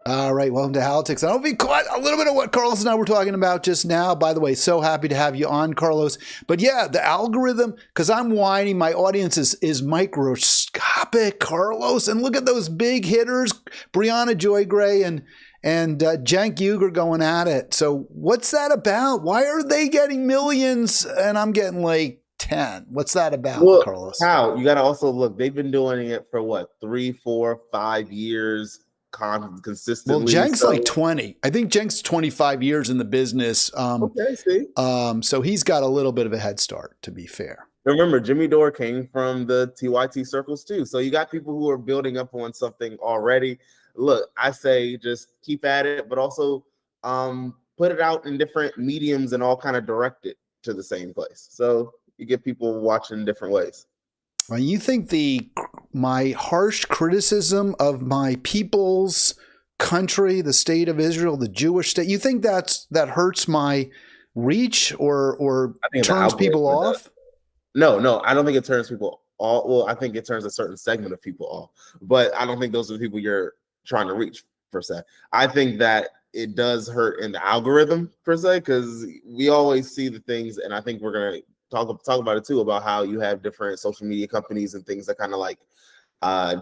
All right, welcome to Halitics. I don't know if you caught a little bit of what Carlos and I were talking about just now. By the way, so happy to have you on, Carlos. But yeah, the algorithm, because I'm whining, my audience is microscopic, Carlos. And look at those big hitters, Brianna Joy Gray and Cenk Uygur going at it. So what's that about? Why are they getting millions and I'm getting like 10? What's that about, Carlos? You got to also look, they've been doing it for what, 3, 4, 5 years consistently. Well, Cenk's like 20. I think Cenk's 25 years in the business. Okay, see. So he's got a little bit of a head start, to be fair. Remember, Jimmy Dore came from the TYT circles too. So you got people who are building up on something already. Look, I say just keep at it, but also put it out in different mediums and all kind of direct it to the same place. So you get people watching different ways. Well, you think my harsh criticism of my people's country, the state of Israel, the Jewish state, you think that hurts my reach or turns people off? No, I don't think it turns people off. Well, I think it turns a certain segment of people off, but I don't think those are the people you're trying to reach per se. I think that it does hurt in the algorithm per se, because we always see the things, and I think we're going to talk about it too, about how you have different social media companies and things that kind of like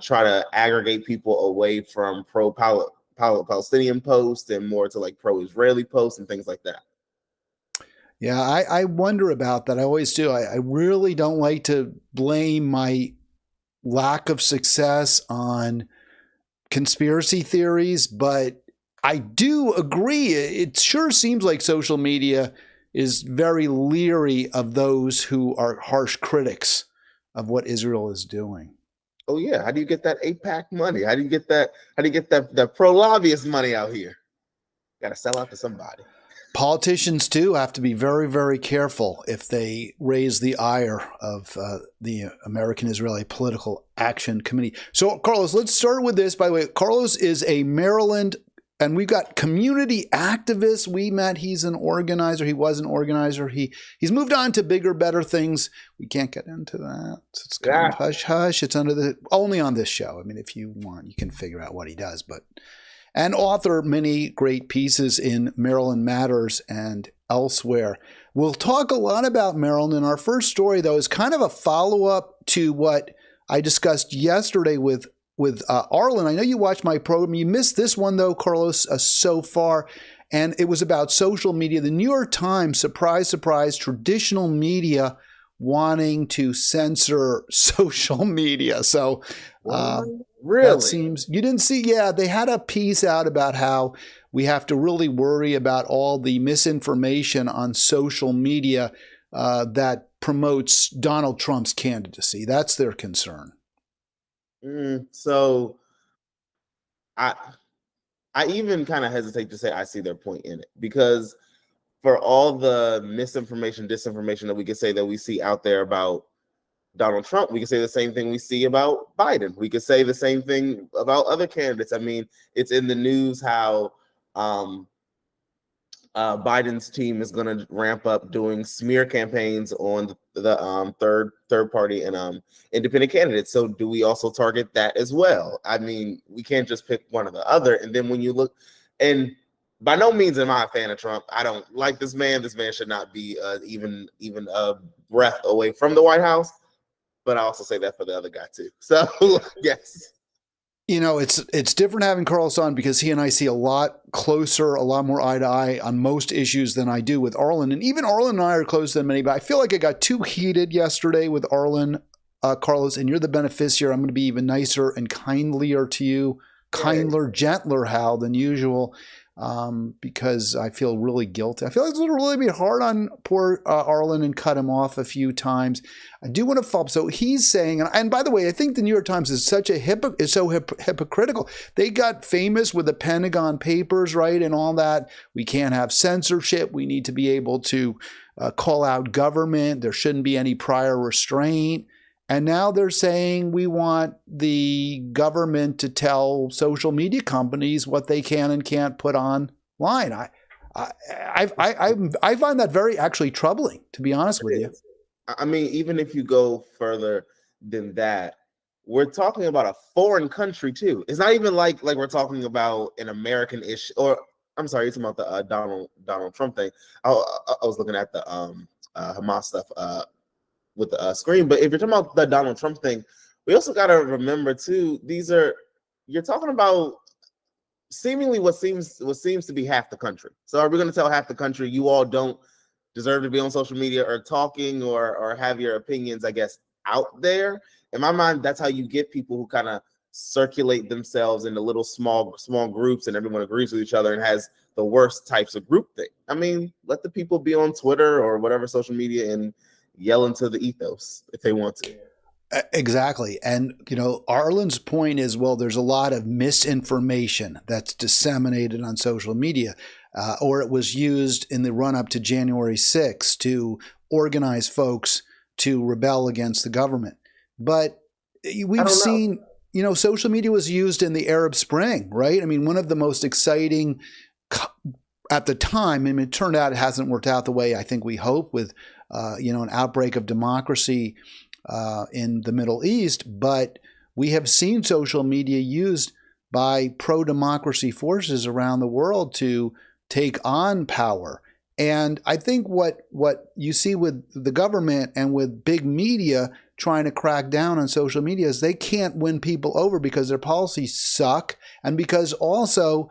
try to aggregate people away from pro-Palestinian posts and more to like pro-Israeli posts and things like that. Yeah, I wonder about that. I always do. I really don't like to blame my lack of success on conspiracy theories, but I do agree. It sure seems like social media is very leery of those who are harsh critics of what Israel is doing. Oh yeah, how do you get that AIPAC money? How do you get that pro-lobbyist money out here? Got to sell out to somebody. Politicians too have to be very, very careful if they raise the ire of the American Israeli Political Action Committee. So, Carlos, let's start with this. By the way, Carlos is a Maryland. And we've got community activists. We met. He's an organizer. He was an organizer. He's moved on to bigger, better things. We can't get into that. It's kind of hush hush. It's only on this show. I mean, if you want, you can figure out what he does. And author many great pieces in Maryland Matters and elsewhere. We'll talk a lot about Maryland. And our first story, though, is kind of a follow-up to what I discussed yesterday with Arlen. I know you watched my program. You missed this one, though, Carlos, so far. And it was about social media. The New York Times, surprise, surprise, traditional media wanting to censor social media. So really? That seems, you didn't see, yeah, they had a piece out about how we have to really worry about all the misinformation on social media that promotes Donald Trump's candidacy. That's their concern. So I even kind of hesitate to say I see their point in it, because for all the misinformation, disinformation that we could say that we see out there about Donald Trump, we could say the same thing we see about Biden. We could say the same thing about other candidates. I mean, it's in the news how Biden's team is going to ramp up doing smear campaigns on the third party and independent candidates. So do we also target that as well? I mean, we can't just pick one or the other. And then when you look, and by no means am I a fan of Trump. I don't like this man. This man should not be even a breath away from the White House. But I also say that for the other guy too. So yes. You know, it's different having Carlos on because he and I see a lot closer, a lot more eye to eye on most issues than I do with Arlen. And even Arlen and I are closer than many, but I feel like I got too heated yesterday with Arlen, Carlos, and you're the beneficiary. I'm going to be even nicer and kindlier to you, kinder, gentler, Hal, than usual, because I feel really guilty. I feel like it's really be hard on poor Arlen and cut him off a few times. I do want to follow up. So he's saying, and by the way, I think the New York Times is such a hypocritical. They got famous with the Pentagon Papers, right, and all that. We can't have censorship. We need to be able to call out government. There shouldn't be any prior restraint. And now they're saying we want the government to tell social media companies what they can and can't put online. I find that very actually troubling, to be honest with you. I mean, even if you go further than that, we're talking about a foreign country too. It's not even like we're talking about an American issue, or I'm sorry, it's about the Donald Trump thing. I was looking at the Hamas stuff with the screen, but if you're talking about the Donald Trump thing, we also got to remember too. You're talking about seemingly what seems to be half the country. So are we going to tell half the country you all don't deserve to be on social media or talking or have your opinions, I guess, out there? In my mind, that's how you get people who kind of circulate themselves into little small groups, and everyone agrees with each other and has the worst types of group thing. I mean, let the people be on Twitter or whatever social media and yell into the ethos if they want to. Exactly. And, Arlen's point is, well, there's a lot of misinformation that's disseminated on social media, or it was used in the run up to January 6th to organize folks to rebel against the government. But we've seen, social media was used in the Arab Spring, right? I mean, one of the most exciting at the time, it turned out it hasn't worked out the way I think we hope with, an outbreak of democracy in the Middle East, but we have seen social media used by pro-democracy forces around the world to take on power. And I think what you see with the government and with big media trying to crack down on social media is they can't win people over because their policies suck, and because also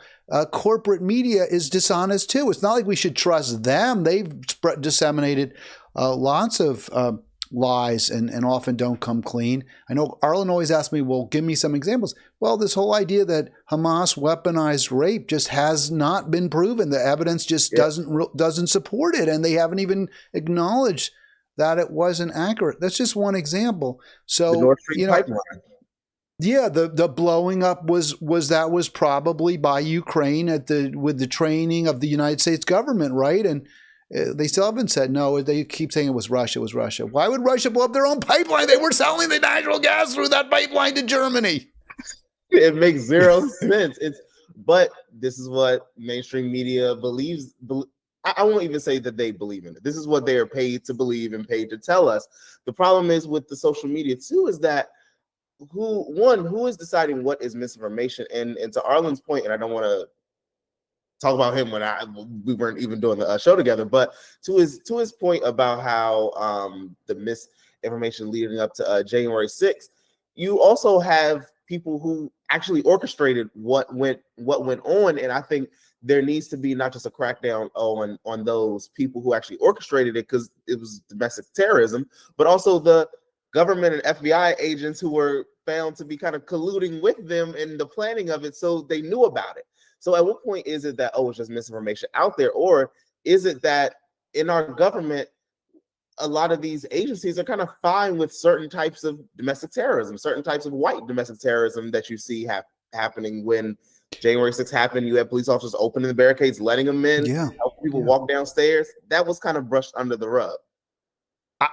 corporate media is dishonest too. It's not like we should trust them. They've disseminated lots of lies and often don't come clean. I know Arlen always asks me, well, give me some examples. Well, this whole idea that Hamas weaponized rape just has not been proven. The evidence just doesn't support it, and they haven't even acknowledged that it wasn't accurate. That's just one example. So, the Nord Stream pipeline. Yeah, the blowing up was probably by Ukraine with the training of the United States government, right? And they still haven't said no. They keep saying it was Russia. It was Russia. Why would Russia blow up their own pipeline? They were selling the natural gas through that pipeline to Germany. It makes zero sense. But this is what mainstream media believes. I won't even say that they believe in it. This is what they are paid to believe and paid to tell us. The problem is with the social media too is that who is deciding what is misinformation? And to Arlen's point, and I don't want to talk about him when we weren't even doing the show together, but to his point about how the misinformation leading up to January 6th, you also have people who actually orchestrated what went on, and I think there needs to be not just a crackdown on those people who actually orchestrated it because it was domestic terrorism, but also the government and FBI agents who were found to be kind of colluding with them in the planning of it, so they knew about it. So at what point is it that, it's just misinformation out there? Or is it that in our government, a lot of these agencies are kind of fine with certain types of domestic terrorism, certain types of white domestic terrorism that you see happening when January 6th happened? You have police officers opening the barricades, letting them in, helping people walk downstairs. That was kind of brushed under the rug.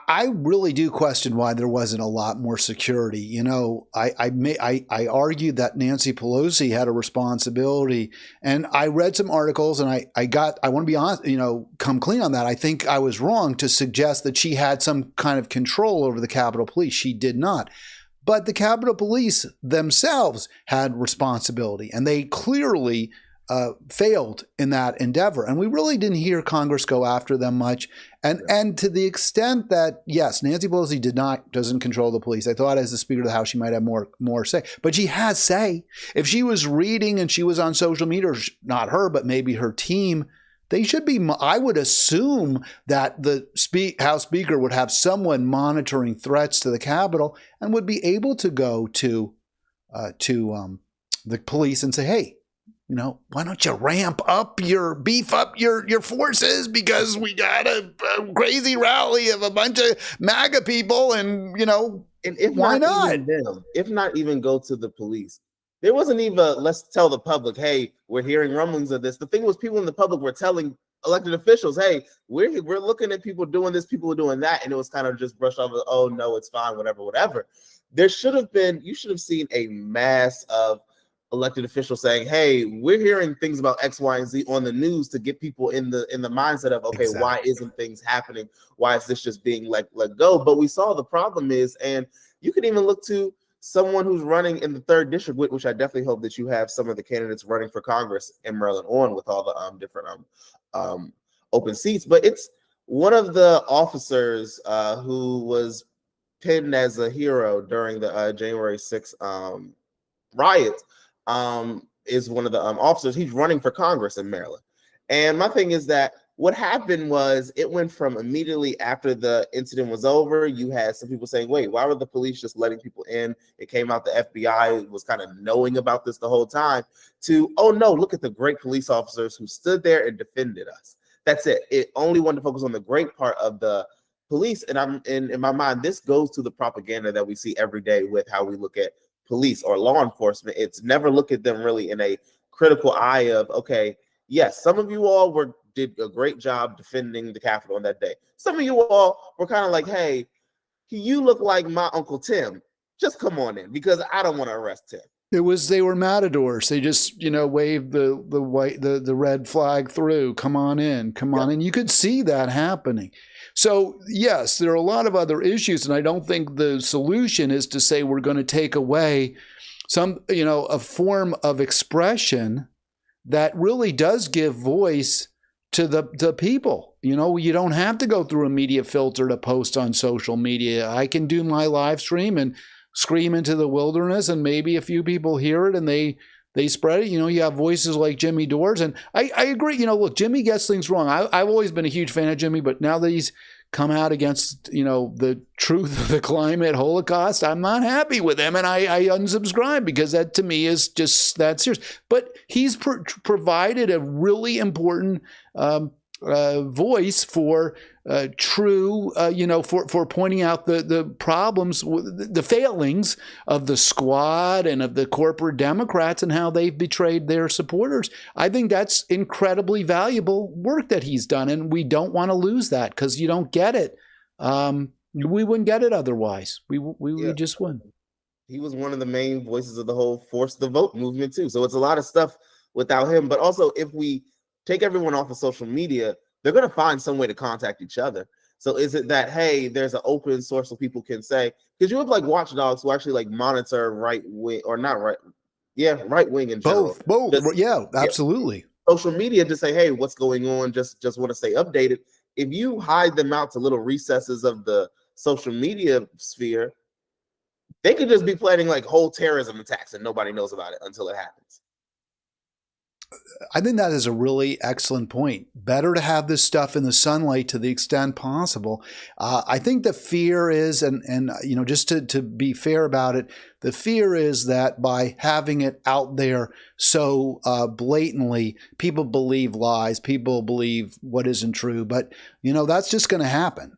I really do question why there wasn't a lot more security. I argued that Nancy Pelosi had a responsibility, and I read some articles, and I want to be honest, come clean on that. I think I was wrong to suggest that she had some kind of control over the Capitol Police. She did not. But the Capitol Police themselves had responsibility, and they clearly failed in that endeavor. And we really didn't hear Congress go after them much. And to the extent that, yes, Nancy Pelosi doesn't control the police. I thought as the Speaker of the House, she might have more say. But she has say. If she was reading and she was on social media, or not her, but maybe her team, they should be, I would assume that the House Speaker would have someone monitoring threats to the Capitol and would be able to go to the police and say, hey, why don't you beef up your forces, because we got a crazy rally of a bunch of MAGA people, and if why not? If not even go to the police. There wasn't even let's tell the public, hey, we're hearing rumblings of this. The thing was, people in the public were telling elected officials, hey, we're looking at people doing this, people are doing that, and it was kind of just brushed off. Oh no, it's fine, whatever. You should have seen a mass of elected officials saying, hey, we're hearing things about X, Y, and Z on the news to get people in the mindset of, okay, exactly. Why isn't things happening? Why is this just being let go? But we saw the problem is, and you can even look to someone who's running in the 3rd district, which I definitely hope that you have some of the candidates running for Congress in Maryland on with all the different open seats. But it's one of the officers who was pinned as a hero during the January 6th riots is one of the officers. He's running for Congress in Maryland. And my thing is that what happened was it went from immediately after the incident was over, you had some people saying, wait, why were the police just letting people in? It came out the FBI was kind of knowing about this the whole time, to, oh no, look at the great police officers who stood there and defended us. That's it. It only wanted to focus on the great part of the police. And I'm in my mind, this goes to the propaganda that we see every day with how we look at police or law enforcement. It's never look at them really in a critical eye of, okay, yes, some of you all did a great job defending the Capitol on that day. Some of you all were kind of like, hey, you look like my Uncle Tim. Just come on in because I don't want to arrest Tim. They were matadors. They just, waved the red flag through. Come on in, come on in. You could see that happening. So yes, there are a lot of other issues, and I don't think the solution is to say we're going to take away a form of expression that really does give voice to the people. You don't have to go through a media filter to post on social media. I can do my live stream and scream into the wilderness, and maybe a few people hear it and they spread it. You have voices like Jimmy Dores, and I agree. Look, Jimmy gets things wrong. I've always been a huge fan of Jimmy, but now that he's come out against the truth of the climate holocaust, I'm not happy with him, and I unsubscribe because that to me is just that serious. But he's provided a really important voice for true, for pointing out the problems, the failings of the squad and of the corporate Democrats and how they've betrayed their supporters. I think that's incredibly valuable work that he's done, and we don't want to lose that because you don't get it. We wouldn't get it otherwise. We just wouldn't. He was one of the main voices of the whole Force the Vote movement too. So it's a lot of stuff without him. But also, if we take everyone off of social media, they're going to find some way to contact each other. So is it that, hey, there's an open source where people can say, because you have like watchdogs who actually like monitor right wing or not right. Yeah, right wing in general. Both. Yeah, absolutely. Social media to say, hey, what's going on? Just want to stay updated. If you hide them out to little recesses of the social media sphere, they could just be planning like whole terrorism attacks and nobody knows about it until it happens. I think that is a really excellent point. Better to have this stuff in the sunlight to the extent possible. I think the fear is, and just to be fair about it, the fear is that by having it out there so blatantly, people believe lies, people believe what isn't true. But that's just going to happen.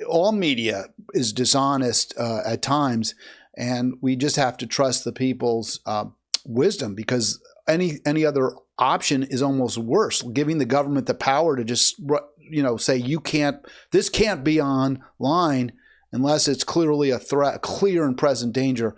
All media is dishonest at times, and we just have to trust the people's wisdom, because any other option is almost worse, giving the government the power to just say this can't be online unless it's clearly a threat, clear and present danger.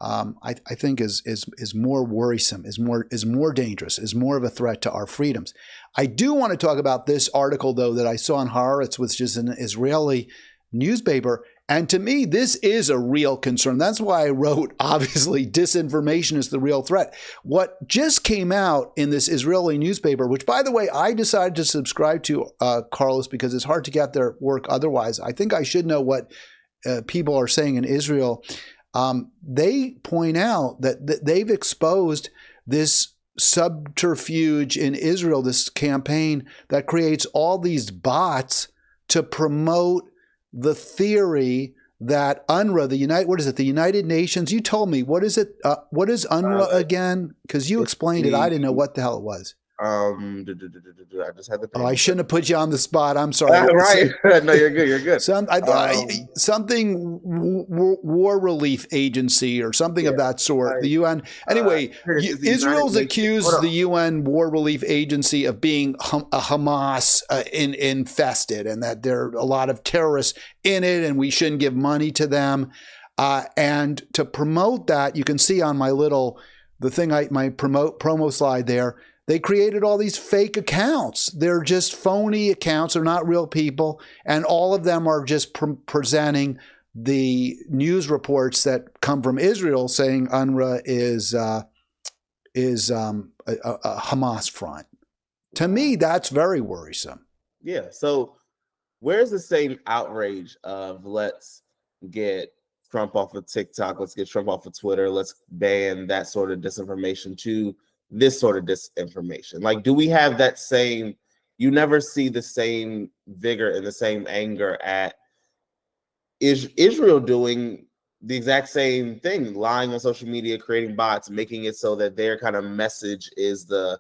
I think is more worrisome, is more dangerous, is more of a threat to our freedoms. I do want to talk about this article though that I saw on Haaretz, which is an Israeli newspaper. And to me, this is a real concern. That's why I wrote, obviously, disinformation is the real threat. What just came out in this Israeli newspaper, which, by the way, I decided to subscribe to, Carlos, because it's hard to get their work otherwise. I think I should know what people are saying in Israel. They point out that they've exposed this subterfuge in Israel, this campaign that creates all these bots to promote the theory that UNRWA, the United Nations, you told me, what is it? What is UNRWA again? Because you explained it. I didn't know what the hell it was. I just had the. I shouldn't have put you on the spot. I'm sorry. Right. No, you're good. You're good. Something war relief agency or something of that sort. The UN. Anyway, Israel's accused the UN war relief agency of being a Hamas infested, and that there are a lot of terrorists in it, and we shouldn't give money to them. And to promote that, you can see on my promo slide there. They created all these fake accounts. They're just phony accounts. They're not real people. And all of them are just presenting the news reports that come from Israel saying UNRWA is a Hamas front. To me, that's very worrisome. Yeah. So where's the same outrage of let's get Trump off of TikTok, let's get Trump off of Twitter, let's ban that sort of disinformation to this sort of disinformation? Like, do we have that same, you never see the same vigor and the same anger at Israel doing the exact same thing, lying on social media, creating bots, making it so that their kind of message is the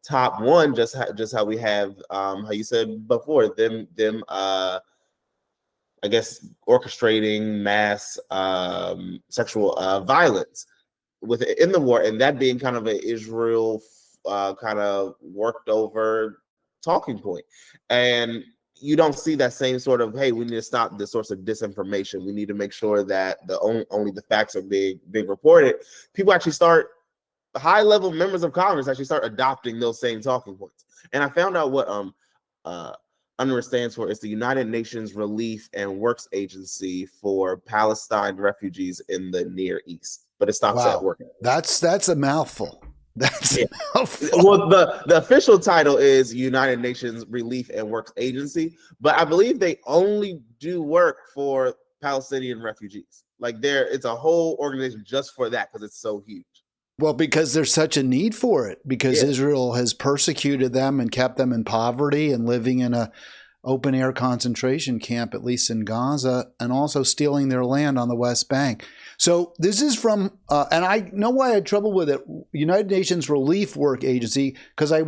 top one, just how we have how you said before, them I guess orchestrating mass sexual violence within the war, and that being kind of an Israel kind of worked over talking point. And you don't see that same sort of, hey, we need to stop this source of disinformation. We need to make sure that only the facts are being reported. People actually start, high-level members of Congress actually start adopting those same talking points. And I found out what UNRWA stands for. It's the United Nations Relief and Works Agency for Palestine refugees in the Near East. But it stops at work. That's a mouthful. That's well, the official title is United Nations Relief and Works Agency, but I believe they only do work for Palestinian refugees. Like it's a whole organization just for that because it's so huge. Well, because there's such a need for it, because Israel has persecuted them and kept them in poverty and living in a open air concentration camp, at least in Gaza, and also stealing their land on the West Bank. So this is from, and I know why I had trouble with it, United Nations Relief Work Agency, because I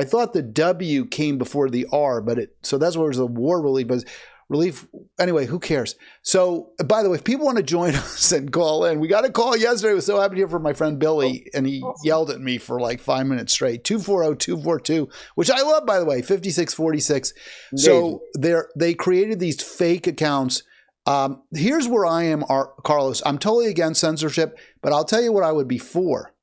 thought the W came before the R, so that's where it was the war relief, but relief, anyway, who cares? So, by the way, if people want to join us and call in, we got a call yesterday. I was so happy to hear from my friend Billy, and he yelled at me for like 5 minutes straight. 240-242, which I love, by the way, 5646. So they created these fake accounts. Here's where I am, Carlos. I'm totally against censorship, but I'll tell you what I would be for.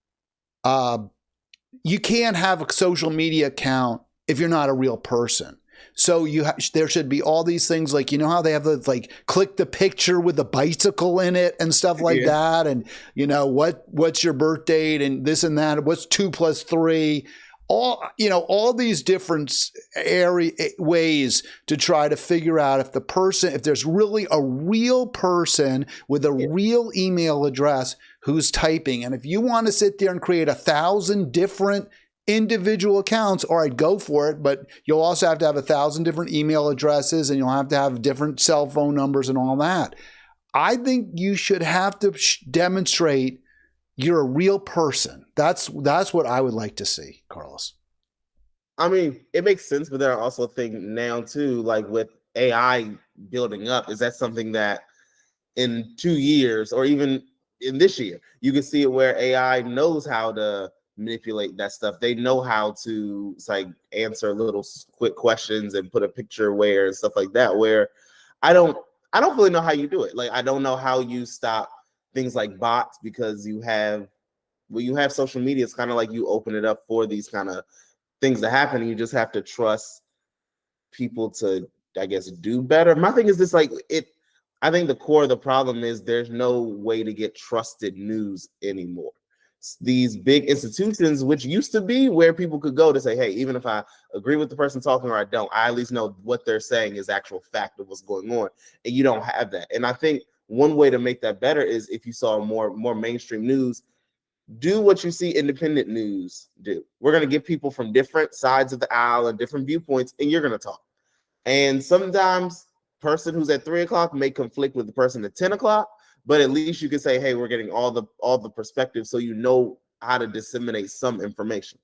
You can't have a social media account if you're not a real person. So there should be all these things like, you know how they have the like click the picture with the bicycle in it and stuff like that, and you know what's your birth date and this and that, what's 2 + 3, all these different ways to try to figure out if there's really a real person with a real email address who's typing. And if you want to sit there and create 1,000 different individual accounts, all right, go for it, but you'll also have to have 1,000 different email addresses, and you'll have to have different cell phone numbers and all that. I think you should have to demonstrate you're a real person. That's what I would like to see, Carlos. I mean, it makes sense, but there are also things now too, like with AI building up, is that something that in 2 years or even in this year, you can see it where AI knows how to manipulate that stuff. They know how to answer little quick questions and put a picture where and stuff like that, where I don't really know how you do it. Like, I don't know how you stop things like bots, because you have social media, it's kind of like you open it up for these kind of things to happen, and you just have to trust people to, I guess, do better. My thing is this, I think the core of the problem is there's no way to get trusted news anymore. These big institutions, which used to be where people could go to say, hey, even if I agree with the person talking or I don't, I at least know what they're saying is actual fact of what's going on. And you don't have that. And I think one way to make that better is if you saw more mainstream news, do what you see independent news do. We're going to get people from different sides of the aisle and different viewpoints, and you're going to talk. And sometimes person who's at 3 o'clock may conflict with the person at 10 o'clock, but at least you can say, hey, we're getting all the perspectives, so you know how to disseminate some information.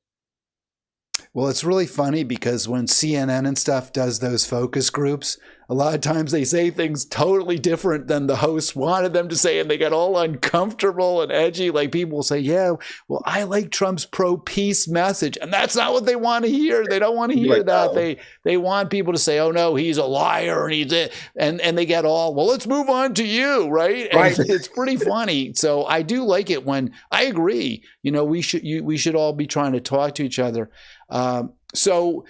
Well, it's really funny because when CNN and stuff does those focus groups, a lot of times they say things totally different than the host wanted them to say, and they get all uncomfortable and edgy. Like, people will say, yeah, well, I like Trump's pro-peace message. And that's not what they want to hear. They don't want to hear that. Oh. They want people to say, oh, no, he's a liar. And he's it. And they get all, well, let's move on to you, right? Right. And it's pretty funny. So I do like it when I agree. You know, we should all be trying to talk to each other. So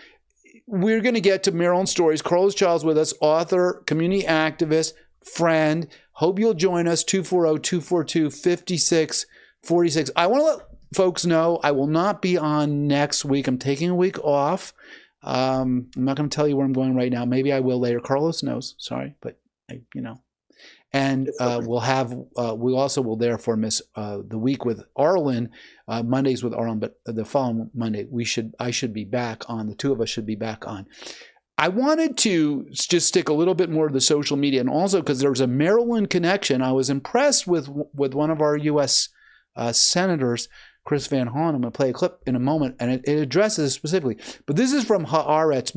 we're going to get to Maryland Stories. Carlos Childs with us, author, community activist, friend, Hope you'll join us, 240-242-5646. I want to let folks know I will not be on next week. I'm taking a week off. I'm not going to tell you where I'm going right now. Maybe I will later. Carlos knows. Sorry, but And we also will therefore miss the week with Arlen, Mondays with Arlen, but the following Monday I should be back on. The two of us should be back on. I wanted to just stick a little bit more to the social media, and also because there's a Maryland connection. I was impressed with one of our U.S. Senators, Chris Van Hollen. I'm going to play a clip in a moment, and it addresses specifically. But this is from Haaretz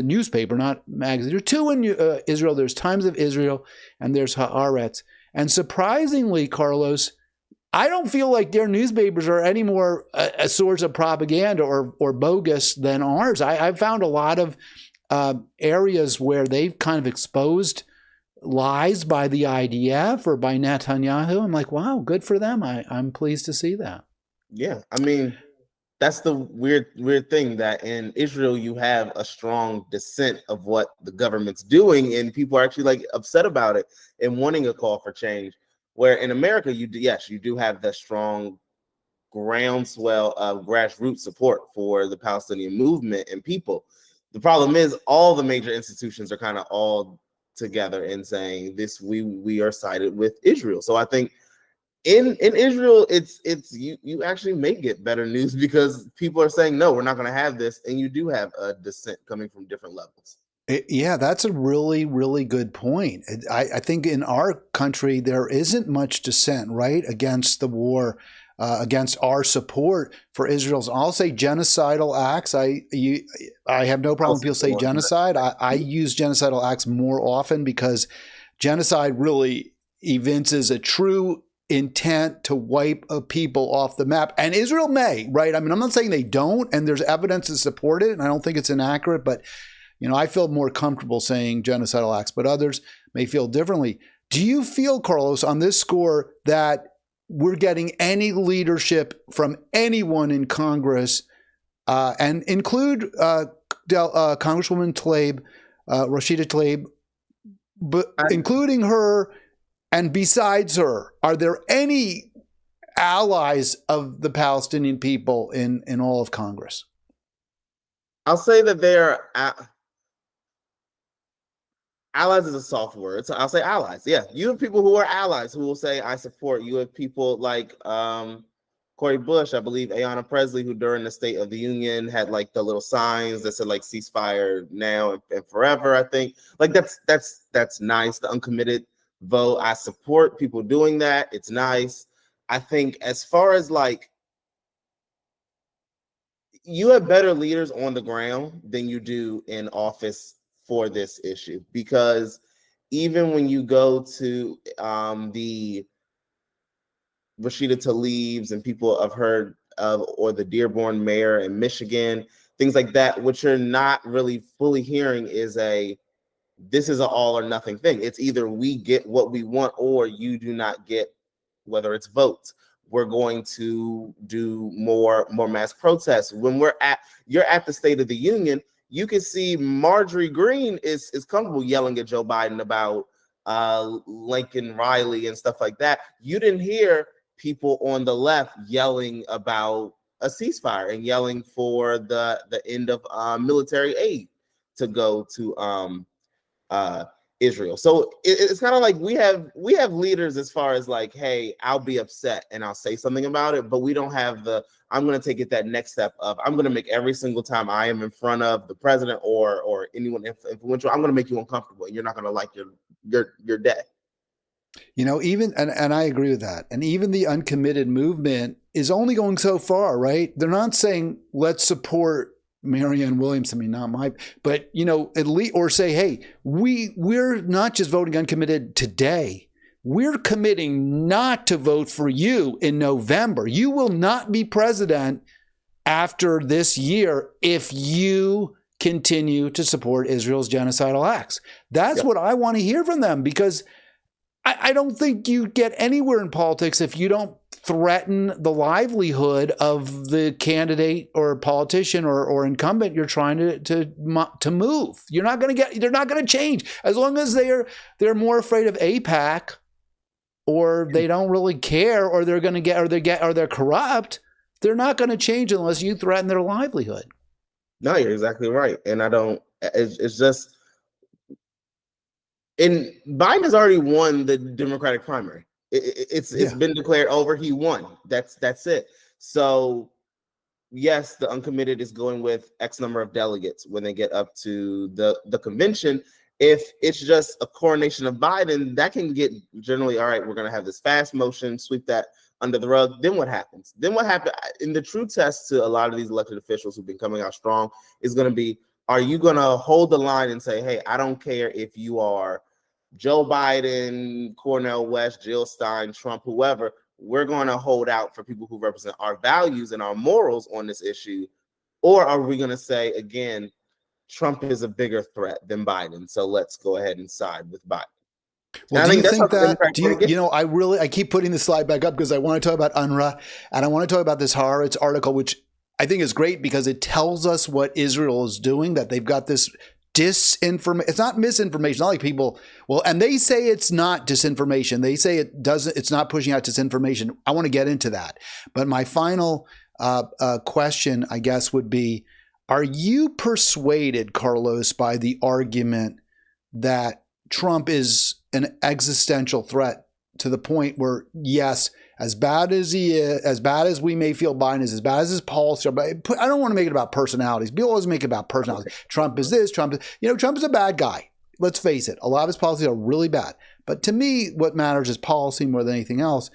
newspaper, not magazine. There are two in Israel. There's Times of Israel, and there's Haaretz. And surprisingly, Carlos, I don't feel like their newspapers are any more a source of propaganda or bogus than ours. I've found a lot of areas where they've kind of exposed lies by the IDF or by Netanyahu. I'm like, wow, good for them. I'm pleased to see that. Yeah, I mean, that's the weird thing, that in Israel you have a strong dissent of what the government's doing, and people are actually like upset about it and wanting a call for change. Where in America, you do have the strong groundswell of grassroots support for the Palestinian movement and people. The problem is all the major institutions are kind of all together in saying this. We are sided with Israel. So I think in Israel, it's you actually may get better news because people are saying, no, we're not going to have this. And you do have a dissent coming from different levels. Yeah, that's a really, really good point. I think in our country, there isn't much dissent, right, against the war, against our support for Israel's, I'll say, genocidal acts. I have no problem if people say genocide. I use genocidal acts more often because genocide really evinces a true intent to wipe a people off the map. And Israel may, right? I mean, I'm not saying they don't, and there's evidence to support it, and I don't think it's inaccurate, but I feel more comfortable saying genocidal acts, but others may feel differently. Do you feel, Carlos, on this score that we're getting any leadership from anyone in Congress, and include Congresswoman Tlaib, Rashida Tlaib, but including her and besides her, are there any allies of the Palestinian people in all of Congress? I'll say that they are allies is a soft word, so I'll say allies. Yeah, you have people who are allies who will say, I support. You have people like Cori Bush, I believe, Ayanna Pressley, who during the State of the Union had like the little signs that said like ceasefire now and forever. I think like that's nice. The uncommitted vote, I support people doing that. It's nice. I think as far as like, you have better leaders on the ground than you do in office for this issue, because even when you go to the Rashida Tlaib's and people I've heard of, or the Dearborn mayor in Michigan, things like that, what you're not really fully hearing is this is an all or nothing thing. It's either we get what we want or you do not get, whether it's votes. We're going to do more mass protests. When you're at the State of the Union, you can see Marjorie Greene is comfortable yelling at Joe Biden about Lincoln Riley and stuff like that. You didn't hear people on the left yelling about a ceasefire and yelling for the end of military aid to go to Israel. So it's kind of like we have leaders as far as like, hey, I'll be upset and I'll say something about it, but we don't have I'm going to take it that next step of I'm going to make every single time I am in front of the president or anyone influential, I'm going to make you uncomfortable and you're not going to like your day. Even and I agree with that. And even the uncommitted movement is only going so far, right? They're not saying let's support Marianne Williamson, not my, but at least, or say, hey, we're not just voting uncommitted today. We're committing not to vote for you in November. You will not be president after this year if you continue to support Israel's genocidal acts. That's what I want to hear from them, because I don't think you get anywhere in politics if you don't threaten the livelihood of the candidate or politician or incumbent you're trying to move. They're not going to change as long as they're more afraid of AIPAC or they don't really care, or they're going to get, or they're corrupt, they're not going to change unless you threaten their livelihood. No, you're exactly right. And I don't, it's just, and Biden has already won the Democratic primary. It's been declared over. He won. That's it. So yes, the uncommitted is going with X number of delegates when they get up to the convention. If it's just a coronation of Biden, that can get generally, all right, we're going to have this fast motion, sweep that under the rug. Then what happens? Then what happened? In the true test to a lot of these elected officials who've been coming out strong is going to be, are you going to hold the line and say, hey, I don't care if you are Joe Biden, Cornel West, Jill Stein, Trump, whoever, we're going to hold out for people who represent our values and our morals on this issue? Or are we going to say, again, Trump is a bigger threat than Biden, so let's go ahead and side with Biden? Well, do you think that? I keep putting the slide back up because I want to talk about UNRWA, and I want to talk about this Haaretz article, which I think is great because it tells us what Israel is doing, that they've got this disinformation. It's not misinformation. It's not like people, well, and they say it's not disinformation. They say it's not pushing out disinformation. I want to get into that. But my final question, I guess, would be, are you persuaded, Carlos, by the argument that Trump is an existential threat to the point where, yes, as bad as he is, as bad as we may feel Biden is, as bad as his policy, but I don't want to make it about personalities. People always make it about personalities. Trump is this, Trump is a bad guy. Let's face it. A lot of his policies are really bad. But to me, what matters is policy more than anything else.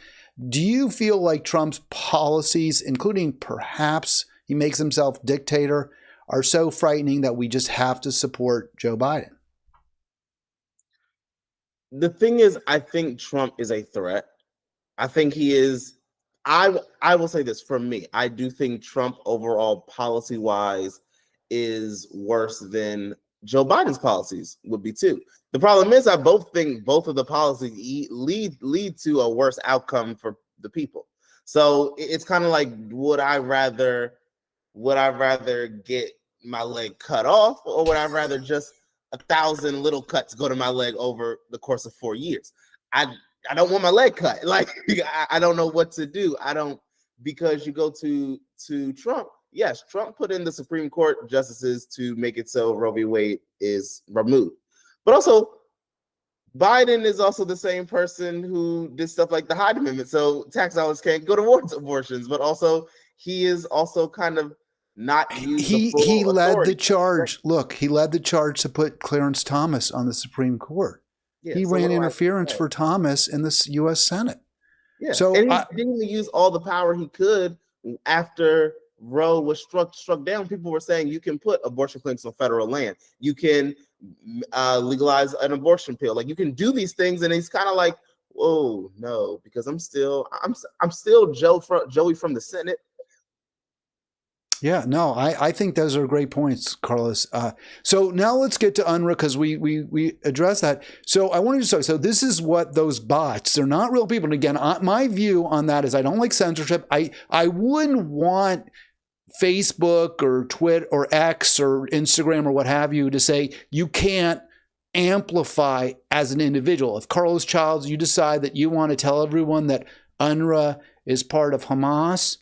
Do you feel like Trump's policies, including perhaps he makes himself dictator, are so frightening that we just have to support Joe Biden? The thing is, I think Trump is a threat. I think he is. I will say this, for me, I do think Trump overall policy-wise is worse than Joe Biden's policies would be too. The problem is I both think both of the policies lead to a worse outcome for the people. So it's kind of like, would I rather get my leg cut off, or would I rather just 1,000 little cuts go to my leg over the course of 4 years? I don't want my leg cut. Like, I don't know what to do. Because you go to Trump. Yes, Trump put in the Supreme Court justices to make it so Roe v. Wade is removed. But also, Biden is also the same person who did stuff like the Hyde Amendment, so tax dollars can't go towards abortions. But also, he is also kind of not used. He led the charge. Look, he led the charge to put Clarence Thomas on the Supreme Court. Yeah, he ran interference for Thomas in the U.S. Senate. Yeah, so and he didn't use all the power he could after Roe was struck down. People were saying you can put abortion clinics on federal land. You can legalize an abortion pill. Like, you can do these things, and he's kind of like, "Whoa, no," because I'm still Joey from the Senate. Yeah, no, I think those are great points, Carlos. So now let's get to UNRWA, because we addressed that. So I want to start. So this is what those bots, they're not real people. And again, my view on that is I don't like censorship. I wouldn't want Facebook or Twitter or X or Instagram or what have you to say you can't amplify as an individual. If Carlos Childs, you decide that you want to tell everyone that UNRWA is part of Hamas,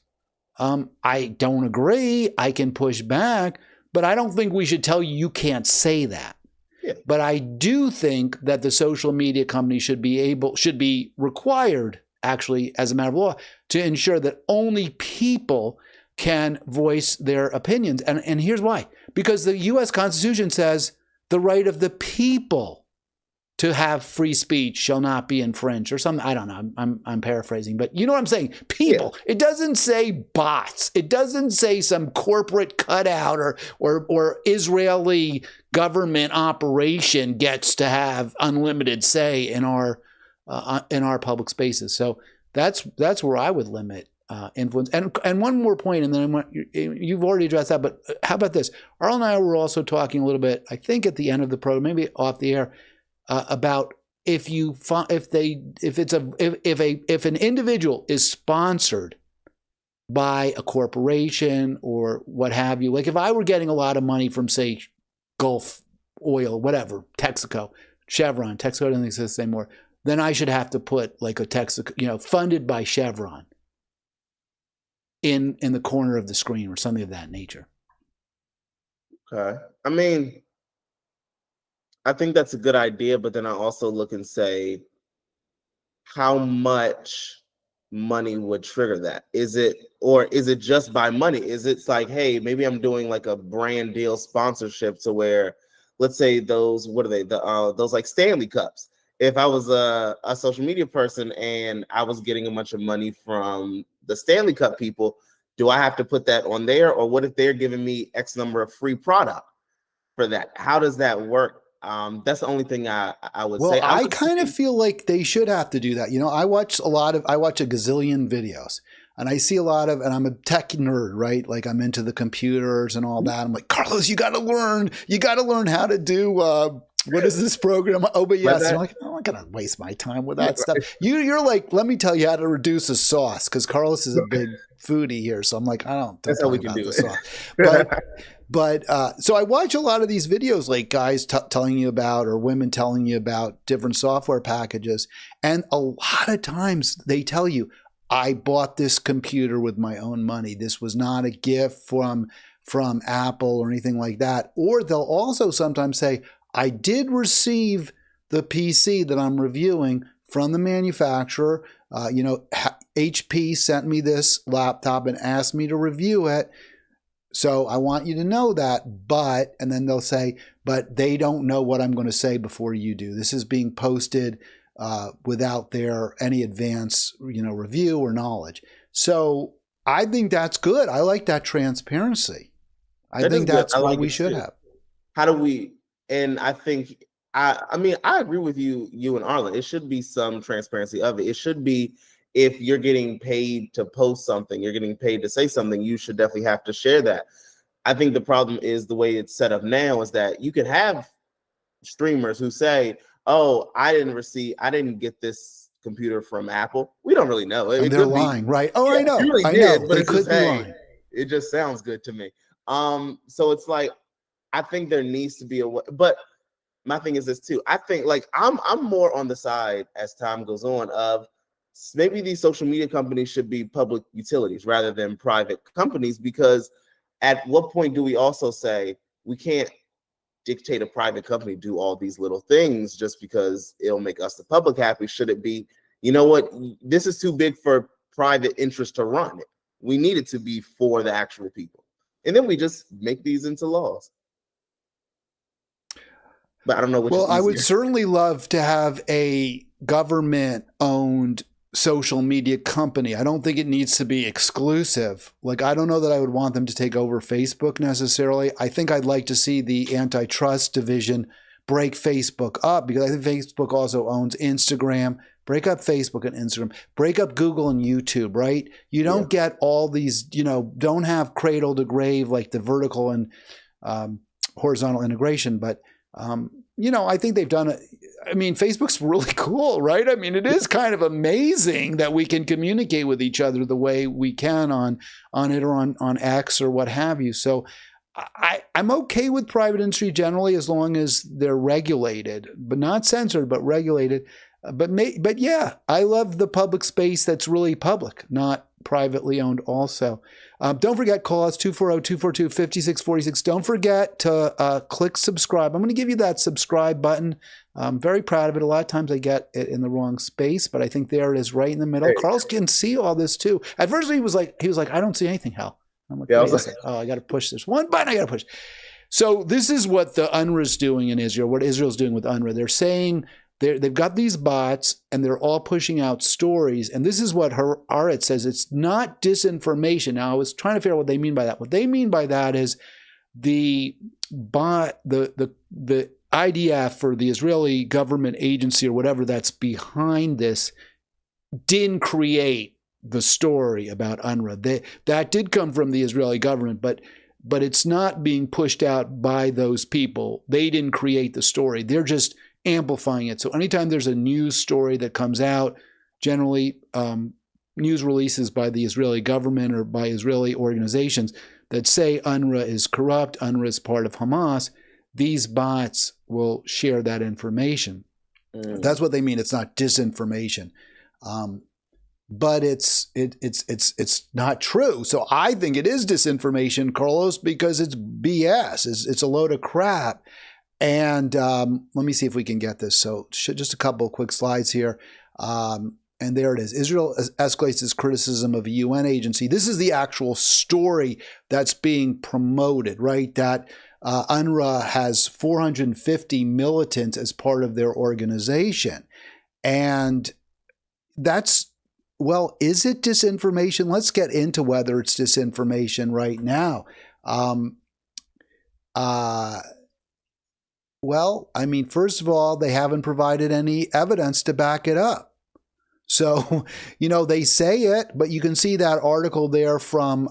I don't agree. I can push back, but I don't think we should tell you can't say that. Yeah. But I do think that the social media companies should be required, actually, as a matter of law, to ensure that only people can voice their opinions. And here's why. Because the U.S. Constitution says the right of the people to have free speech shall not be infringed, or something. I don't know. I'm paraphrasing, but you know what I'm saying? People. Yeah. It doesn't say bots. It doesn't say some corporate cutout or Israeli government operation gets to have unlimited say in our public spaces. So that's where I would limit influence. And one more point, and then you've already addressed that. But how about this? Arl and I were also talking a little bit, I think, at the end of the program, maybe off the air, about if an individual is sponsored by a corporation or what have you, like if I were getting a lot of money from, say, Gulf Oil, whatever, Texaco, Chevron, Texaco doesn't exist anymore, then I should have to put like a text, funded by Chevron in the corner of the screen or something of that nature. Okay. I mean, I think that's a good idea, but then I also look and say, how much money would trigger that? Is it just by money? Is it like, hey, maybe I'm doing like a brand deal sponsorship to where, let's say those, what are they? Those like Stanley Cups. If I was a social media person and I was getting a bunch of money from the Stanley Cup people, do I have to put that on there? Or what if they're giving me X number of free product for that? How does that work? That's the only thing I would say. Well, I kind of feel like they should have to do that. I watch a gazillion videos, and I see a lot of, and I'm a tech nerd, right? Like I'm into the computers and all that. I'm like, Carlos, you got to learn how to do, what is this program? OBS. I'm like, I'm not going to waste my time with that stuff. You're like, let me tell you how to reduce a sauce, because Carlos is a big foodie here. So I'm like, don't That's how we can do it. Sauce. But so I watch a lot of these videos, like guys telling you about, or women telling you about different software packages. And a lot of times they tell you, I bought this computer with my own money. This was not a gift from Apple or anything like that. Or they'll also sometimes say, I did receive the PC that I'm reviewing from the manufacturer. HP sent me this laptop and asked me to review it. So I want you to know that, and then they'll say, but they don't know what I'm going to say before you do. This is being posted without any advance, review or knowledge. So I think that's good. I like that transparency. I think that's what we should have. How do we? And I think, I mean, I agree with you and Arlen. It should be some transparency of it. It should be, if you're getting paid to post something, you're getting paid to say something, you should definitely have to share that. I think the problem is the way it's set up now is that you can have streamers who say, oh, I didn't get this computer from Apple. We don't really know. And they're lying, right? Oh, yeah, I know. Really I did, know. but they could be lying. It just sounds good to me. So it's like, I think there needs to be a way, but my thing is this too. I think like I'm more on the side as time goes on of maybe these social media companies should be public utilities rather than private companies, because at what point do we also say we can't dictate a private company do all these little things just because it'll make us the public happy? Should it be, you know what, this is too big for private interest to run it. We need it to be for the actual people. And then we just make these into laws. But I don't know which. Well, I would certainly love to have a government-owned social media company. I don't think it needs to be exclusive. Like, I don't know that I would want them to take over Facebook necessarily. I think I'd like to see the antitrust division break Facebook up, because I think Facebook also owns Instagram. Break up Facebook and Instagram. Break up Google and YouTube, right? You don't get all these, don't have cradle to grave like the vertical and horizontal integration. But, I think they've done it. I mean, Facebook's really cool, right? I mean, it is kind of amazing that we can communicate with each other the way we can on it or on X or what have you. So I'm okay with private industry generally, as long as they're regulated, but not censored, but regulated. But yeah, I love the public space that's really public, not privately owned also. Don't forget, call us 240-242-5646. Don't forget to click subscribe. I'm going to give you that subscribe button. I'm very proud of it. A lot of times I get it in the wrong space, but I think there it is right in the middle. Carlos can see all this too. At first he was like, I don't see anything, Hal. I'm like, I got to push this one button. I got to push. So this is what the UNRWA is doing in Israel, what Israel's doing with UNRWA. They're saying they've got these bots and they're all pushing out stories. And this is what Haaretz says. It's not disinformation. Now, I was trying to figure out what they mean by that. What they mean by that is the bot, the IDF, or the Israeli government agency or whatever that's behind this, didn't create the story about UNRWA. That did come from the Israeli government, but it's not being pushed out by those people. They didn't create the story. They're just amplifying it. So anytime there's a news story that comes out, generally news releases by the Israeli government or by Israeli organizations that say UNRWA is corrupt, UNRWA is part of Hamas, these bots will share that information. That's what they mean. It's not disinformation. But it's not true. So I think it is disinformation, Carlos, because it's BS. It's a load of crap. And let me see if we can get this. So just a couple of quick slides here. And there it is. Israel escalates its criticism of a UN agency. This is the actual story that's being promoted, right? That UNRWA has 450 militants as part of their organization. And that's, well, is it disinformation? Let's get into whether it's disinformation right now. Well, I mean, first of all, they haven't provided any evidence to back it up. So, they say it, but you can see that article there from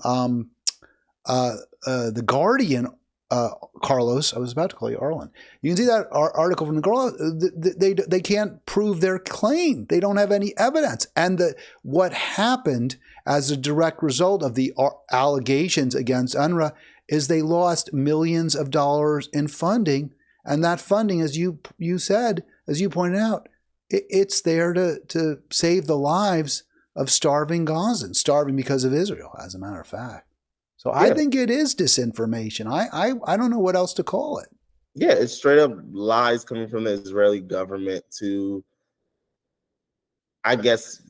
The Guardian, Carlos. I was about to call you Arlen. You can see that article from The Guardian. They can't prove their claim. They don't have any evidence. And what happened as a direct result of the allegations against UNRWA is they lost millions of dollars in funding. And that funding, as you said, as you pointed out, it's there to save the lives of starving Gazans, starving because of Israel, as a matter of fact. So yeah. I think it is disinformation. I don't know what else to call it. Yeah, it's straight up lies coming from the Israeli government to, I guess,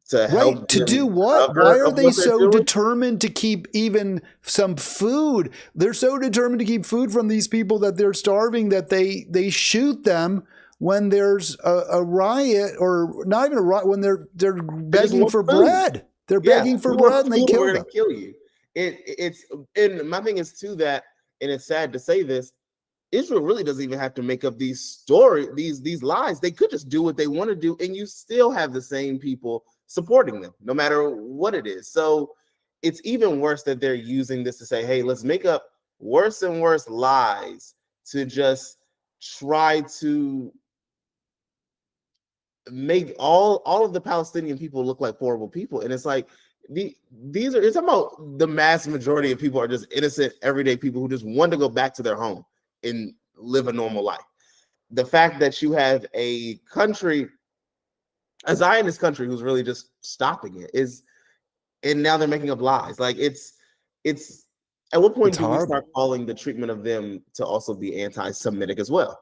to help. Right, to do what? Why are they so determined to keep even some food? They're so determined to keep food from these people that they're starving that they shoot them when there's a riot, or not even a riot, when they're begging for bread. They're begging for bread and they kill them. We're going to kill you. And my thing is too that, and it's sad to say this, Israel really doesn't even have to make up these lies. They could just do what they want to do, and you still have the same people supporting them, no matter what it is. So it's even worse that they're using this to say, hey, let's make up worse and worse lies to just try to make all of the Palestinian people look like horrible people. And it's like, it's about the mass majority of people are just innocent, everyday people who just want to go back to their home and live a normal life. The fact that you have a country, a Zionist country, who's really just stopping it and now they're making up lies. Like it's at what point do we start calling the treatment of them to also be anti-Semitic as well?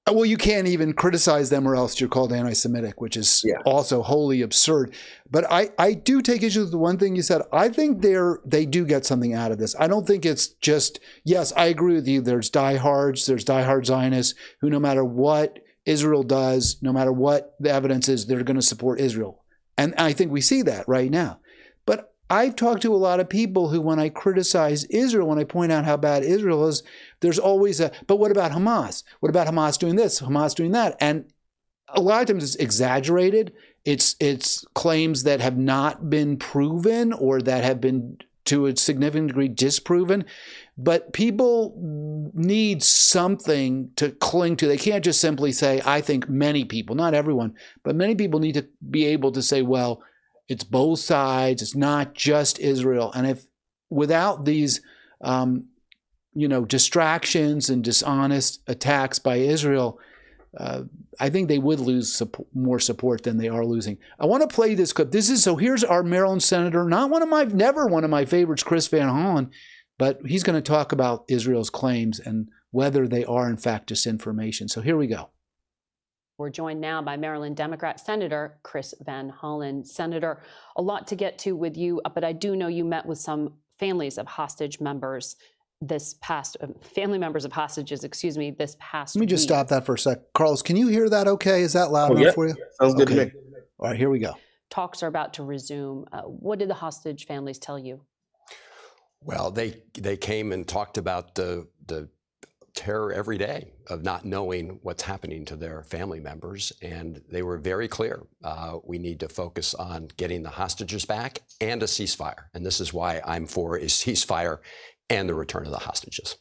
Well, you can't even criticize them or else you're called anti-Semitic, which is also wholly absurd. But I do take issue with the one thing you said. I think they do get something out of this. I don't think it's just, yes, I agree with you. There's diehard Zionists who, no matter what Israel does, no matter what the evidence is, they're going to support Israel. And I think we see that right now. But I've talked to a lot of people who, when I criticize Israel, when I point out how bad Israel is, there's always but what about Hamas? What about Hamas doing this, Hamas doing that? And a lot of times it's exaggerated. It's claims that have not been proven or that have been to a significant degree disproven. But people need something to cling to. They can't just simply say, I think many people, not everyone, but many people need to be able to say, well, it's both sides. It's not just Israel. And if without these, distractions and dishonest attacks by Israel, I think they would lose more support than they are losing. I want to play this clip. Here's our Maryland senator, never one of my favorites, Chris Van Hollen, but he's going to talk about Israel's claims and whether they are in fact disinformation. So here we go. We're joined now by Maryland Democrat Senator Chris Van Hollen. Senator, a lot to get to with you, but I do know you met with some families of hostage members this past week. Let me just stop that for a sec. Carlos, can you hear that okay? Is that loud enough for you? Sounds good to me. All right, here we go. Talks are about to resume. What did the hostage families tell you? Well, they came and talked about the terror every day of not knowing what's happening to their family members. And they were very clear. We need to focus on getting the hostages back and a ceasefire. And this is why I'm for a ceasefire and the return of the hostages.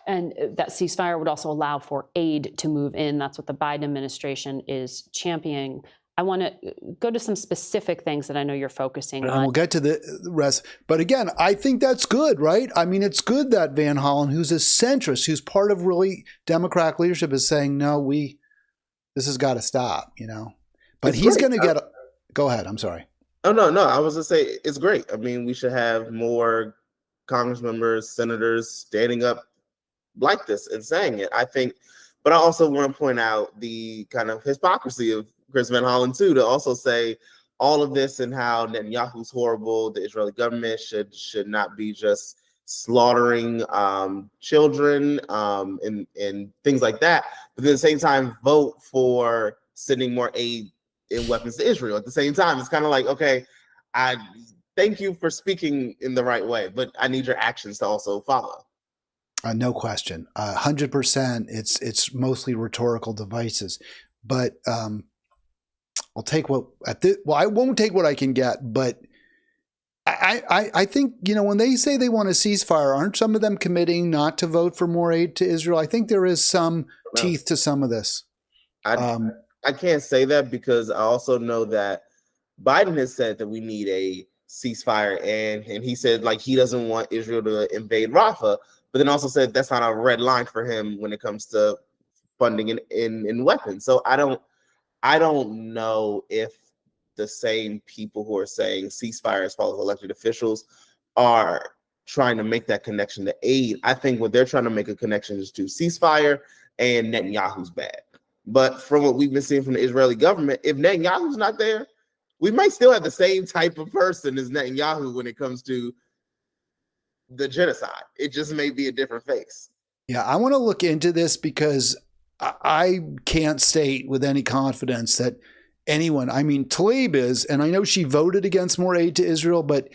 And that ceasefire would also allow for aid to move in. That's what the Biden administration is championing. I want to go to some specific things that I know you're focusing on. And we'll get to the rest. But again, I think that's good, right? I mean, it's good that Van Hollen, who's a centrist, who's part of really Democratic leadership, is saying, no, This has got to stop, you know. But It's he's great. going to get. Go ahead. I'm sorry. Oh, no. I was going to say it's great. I mean, we should have more Congress members, senators standing up like this and saying it, I think. But I also want to point out the kind of hypocrisy of Chris Van Hollen, too, to also say all of this and how Netanyahu's horrible, the Israeli government should not be just slaughtering children and things like that. But at the same time, vote for sending more aid and weapons to Israel. At the same time, it's kind of like, okay, I thank you for speaking in the right way, but I need your actions to also follow. No question, 100%. It's mostly rhetorical devices, but I'll take what I won't take what I can get, but I think, you know, when they say they want a ceasefire, aren't some of them committing not to vote for more aid to Israel? I think there is some teeth to some of this. I can't say that because I also know that Biden has said that we need a ceasefire, and he said like he doesn't want Israel to invade Rafah, but then also said that's not a red line for him when it comes to funding in weapons. So I don't know if the same people who are saying ceasefire as far as elected officials are trying to make that connection to aid. I think what they're trying to make a connection is to ceasefire and Netanyahu's bad. But from what we've been seeing from the Israeli government, if Netanyahu's not there, we might still have the same type of person as Netanyahu when it comes to the genocide. It just may be a different face. Yeah, I want to look into this because I can't state with any confidence that anyone, I mean, Tlaib is, and I know she voted against more aid to Israel, but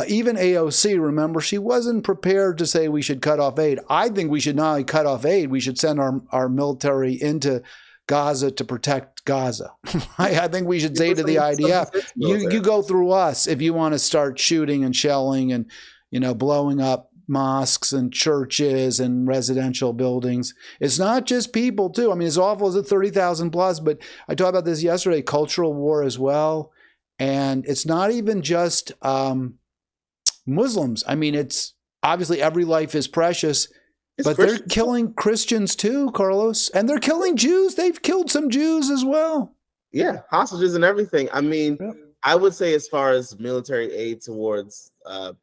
even AOC, remember, she wasn't prepared to say we should cut off aid. I think we should not only cut off aid, we should send our military into Gaza to protect Gaza. I think we should say to the IDF, you go through us if you want to start shooting and shelling and, you know, blowing up mosques and churches and residential buildings. It's not just people too. I mean, as awful as the 30,000 plus, but I talked about this yesterday, cultural war as well. And it's not even just Muslims. I mean, it's obviously every life is precious, but they're killing Christians too, Carlos, and they're killing Jews. They've killed some Jews as well. Yeah, hostages and everything. I mean, yep. I would say as far as military aid towards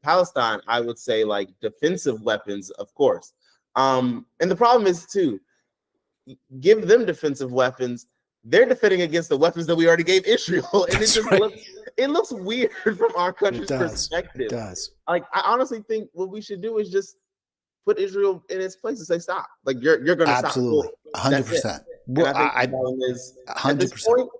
Palestine, I would say like defensive weapons, of course. And the problem is too, give them defensive weapons. They're defending against the weapons that we already gave Israel. And it looks weird from our country's perspective. It does. Like, I honestly think what we should do is just put Israel in its place and say, stop. Like, you're going to stop. Absolutely. 100%. Well, I think the problem is, 100%. At this point,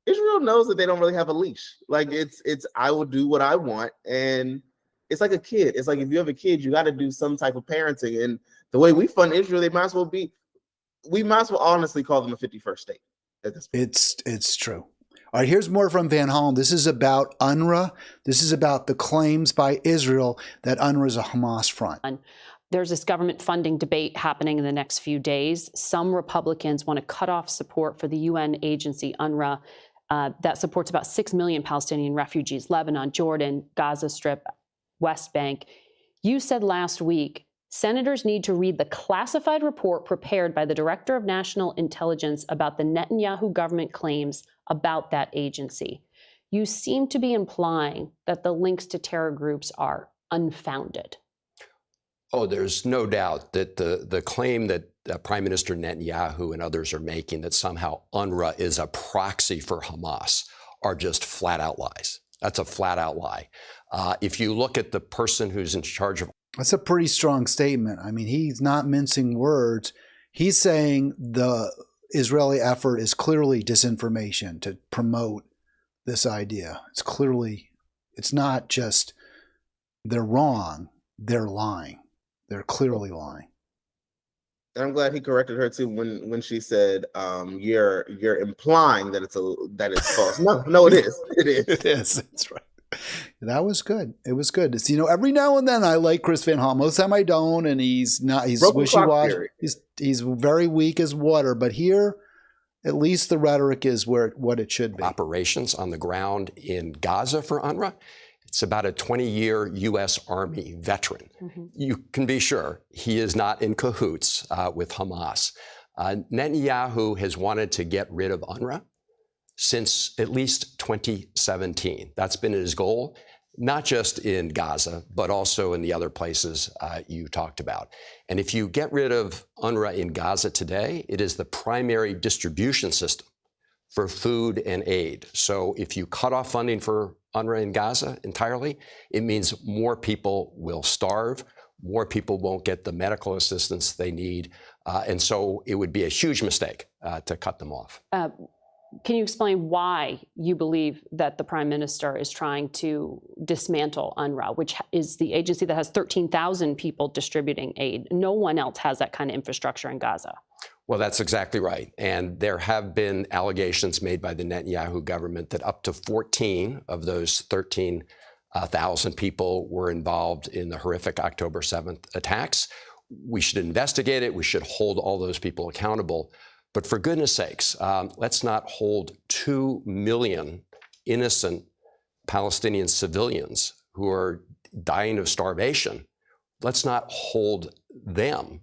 Israel knows that they don't really have a leash. Like, it's I will do what I want. And it's like a kid. It's like if you have a kid, you got to do some type of parenting. And the way we fund Israel, we might as well honestly call them a 51st state at this point. It's true. All right, here's more from Van Hollen. This is about UNRWA. This is about the claims by Israel that UNRWA is a Hamas front. There's this government funding debate happening in the next few days. Some Republicans want to cut off support for the UN agency UNRWA that supports about 6 million Palestinian refugees, Lebanon, Jordan, Gaza Strip, West Bank. You said last week, senators need to read the classified report prepared by the Director of National Intelligence about the Netanyahu government claims about that agency. You seem to be implying that the links to terror groups are unfounded. Oh, there's no doubt that the claim that Prime Minister Netanyahu and others are making that somehow UNRWA is a proxy for Hamas are just flat out lies. That's a flat out lie. If you look at the person who's in charge of... That's a pretty strong statement. I mean, he's not mincing words. He's saying the Israeli effort is clearly disinformation to promote this idea. It's not just they're wrong, they're lying. They're clearly lying. And I'm glad he corrected her too when she said, "You're implying that it's false." No, it is. It is. It is. That's right. That was good. It was good. It's, every now and then I like Chris Van Hollen. Most of the time I don't, and he's wishy-washy. He's very weak as water. But here, at least the rhetoric is what it should be. Operations on the ground in Gaza for UNRWA. It's about a 20-year U.S. Army veteran. Mm-hmm. You can be sure he is not in cahoots with Hamas. Netanyahu has wanted to get rid of UNRWA since at least 2017. That's been his goal, not just in Gaza, but also in the other places you talked about. And if you get rid of UNRWA in Gaza today, it is the primary distribution system for food and aid. So if you cut off funding for UNRWA in Gaza entirely, it means more people will starve, more people won't get the medical assistance they need. And so it would be a huge mistake to cut them off. Can you explain why you believe that the Prime Minister is trying to dismantle UNRWA, which is the agency that has 13,000 people distributing aid? No one else has that kind of infrastructure in Gaza. Well, that's exactly right. And there have been allegations made by the Netanyahu government that up to 14 of those 13,000 people were involved in the horrific October 7th attacks. We should investigate it. We should hold all those people accountable. But for goodness sakes, let's not hold 2 million innocent Palestinian civilians who are dying of starvation. Let's not hold them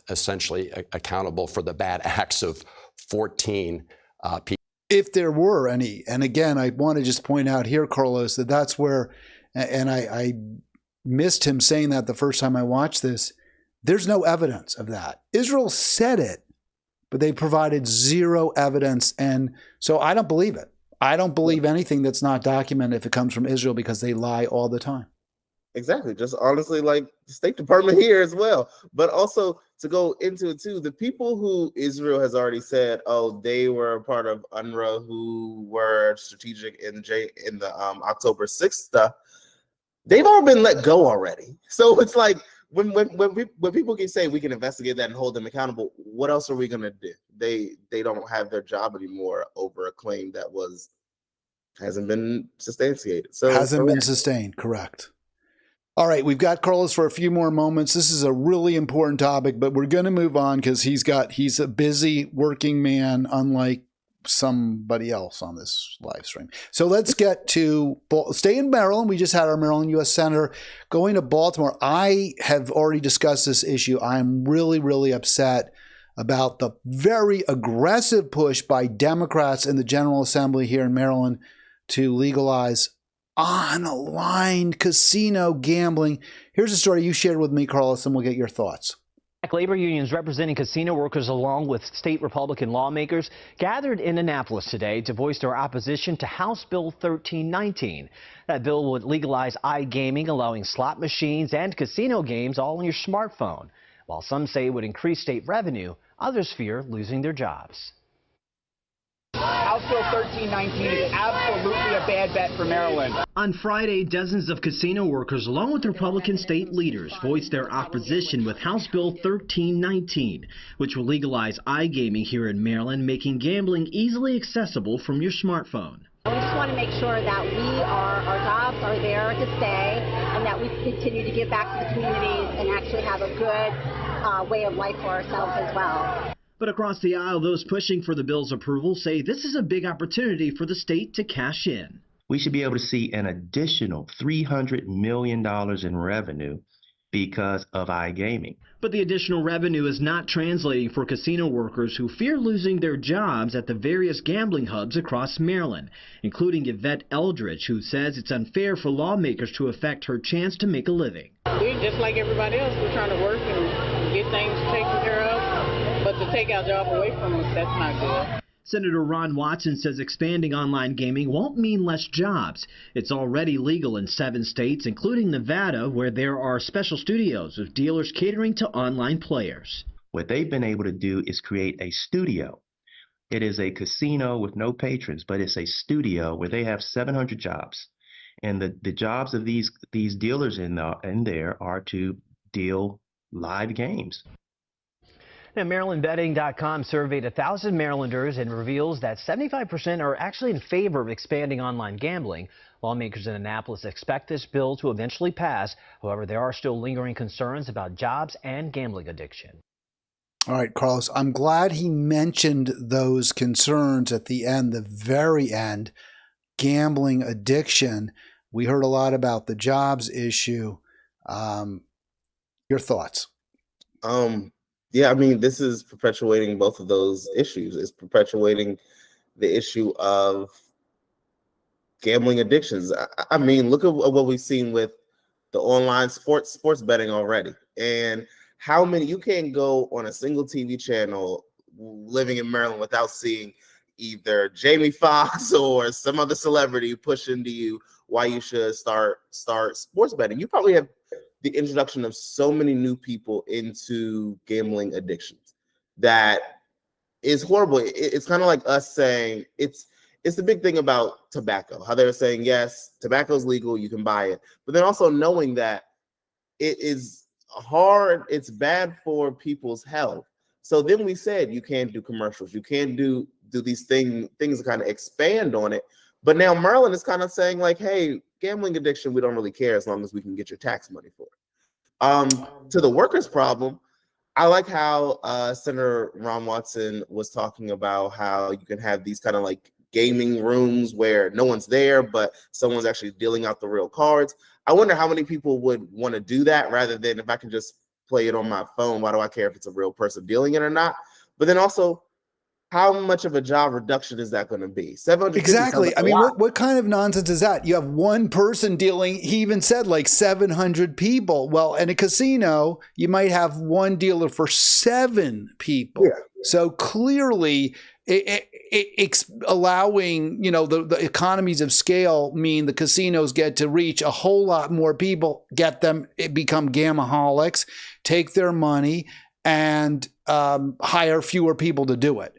essentially accountable for the bad acts of 14 people. If there were any, and again, I want to just point out here, Carlos, that that's where, and I missed him saying that the first time I watched this, there's no evidence of that. Israel said it, but they provided zero evidence. And so I don't believe it. I don't believe anything that's not documented if it comes from Israel, because they lie all the time. Exactly. Just honestly, like the State Department here as well. But also to go into it too, the people who Israel has already said, oh, they were a part of UNRWA, who were strategic in the October 6th stuff, they've all been let go already. So it's like, when people keep saying we can investigate that and hold them accountable, what else are we gonna do? They don't have their job anymore over a claim that hasn't been substantiated. So hasn't been sustained, correct. All right, we've got Carlos for a few more moments. This is a really important topic, but we're going to move on because he's a busy working man, unlike somebody else on this live stream. So let's get to stay in Maryland. We just had our Maryland U.S. Senator going to Baltimore. I have already discussed this issue. I'm really, really upset about the very aggressive push by Democrats in the General Assembly here in Maryland to legalize unaligned casino gambling. Here's a story you shared with me, Carlos, and we'll get your thoughts. Labor unions representing casino workers along with state Republican lawmakers gathered in Annapolis today to voice their opposition to House Bill 1319. That bill would legalize iGaming, allowing slot machines and casino games all on your smartphone. While some say it would increase state revenue, others fear losing their jobs. House Bill 1319 is absolutely a bad bet for Maryland. On Friday, dozens of casino workers, along with Republican state leaders, voiced their opposition with House Bill 1319, which will legalize iGaming here in Maryland, making gambling easily accessible from your smartphone. We just want to make sure that our jobs are there to stay, and that we continue to give back to the communities and actually have a good way of life for ourselves as well. But across the aisle, those pushing for the bill's approval say this is a big opportunity for the state to cash in. We should be able to see an additional $300 million in revenue because of iGaming. But the additional revenue is not translating for casino workers who fear losing their jobs at the various gambling hubs across Maryland, including Yvette Eldridge, who says it's unfair for lawmakers to affect her chance to make a living. We're just like everybody else. We're trying to work and get things taken care of. But to take our job away from us, that's not good. Senator Ron Watson says expanding online gaming won't mean less jobs. It's already legal in 7 states, including Nevada, where there are special studios with dealers catering to online players. What they've been able to do is create a studio. It is a casino with no patrons, but it's a studio where they have 700 jobs. And the jobs of these dealers in there are to deal live games. Now, MarylandBetting.com surveyed 1,000 Marylanders and reveals that 75% are actually in favor of expanding online gambling. Lawmakers in Annapolis expect this bill to eventually pass. However, there are still lingering concerns about jobs and gambling addiction. All right, Carlos, I'm glad he mentioned those concerns at the end, the very end, gambling addiction. We heard a lot about the jobs issue. Your thoughts? Yeah, I mean, this is perpetuating both of those issues. It's perpetuating the issue of gambling addictions. I mean, look at what we've seen with the online sports betting already, and how many you can't go on a single TV channel living in Maryland without seeing either Jamie Foxx or some other celebrity pushing to you why you should start sports betting. You probably have the introduction of so many new people into gambling addictions that is horrible. It's kind of like us saying it's the big thing about tobacco, how they're saying, yes, tobacco is legal, you can buy it, but then also knowing that it is hard, it's bad for people's health. So then we said you can't do commercials, you can't do these things to kind of expand on it. But now Maryland is kind of saying like, hey, gambling addiction, we don't really care as long as we can get your tax money for it. To the workers' problem, I like how Senator Ron Watson was talking about how you can have these kind of like gaming rooms where no one's there, but someone's actually dealing out the real cards. I wonder how many people would want to do that rather than if I can just play it on my phone. Why do I care if it's a real person dealing it or not? But then also, how much of a job reduction is that going to be? 750. Exactly. I mean, what kind of nonsense is that? You have one person dealing, he even said like 700 people. Well, in a casino, you might have one dealer for 7 people. Yeah. So clearly, it's allowing, the economies of scale mean the casinos get to reach a whole lot more people, get them, become gamaholics, take their money, and hire fewer people to do it.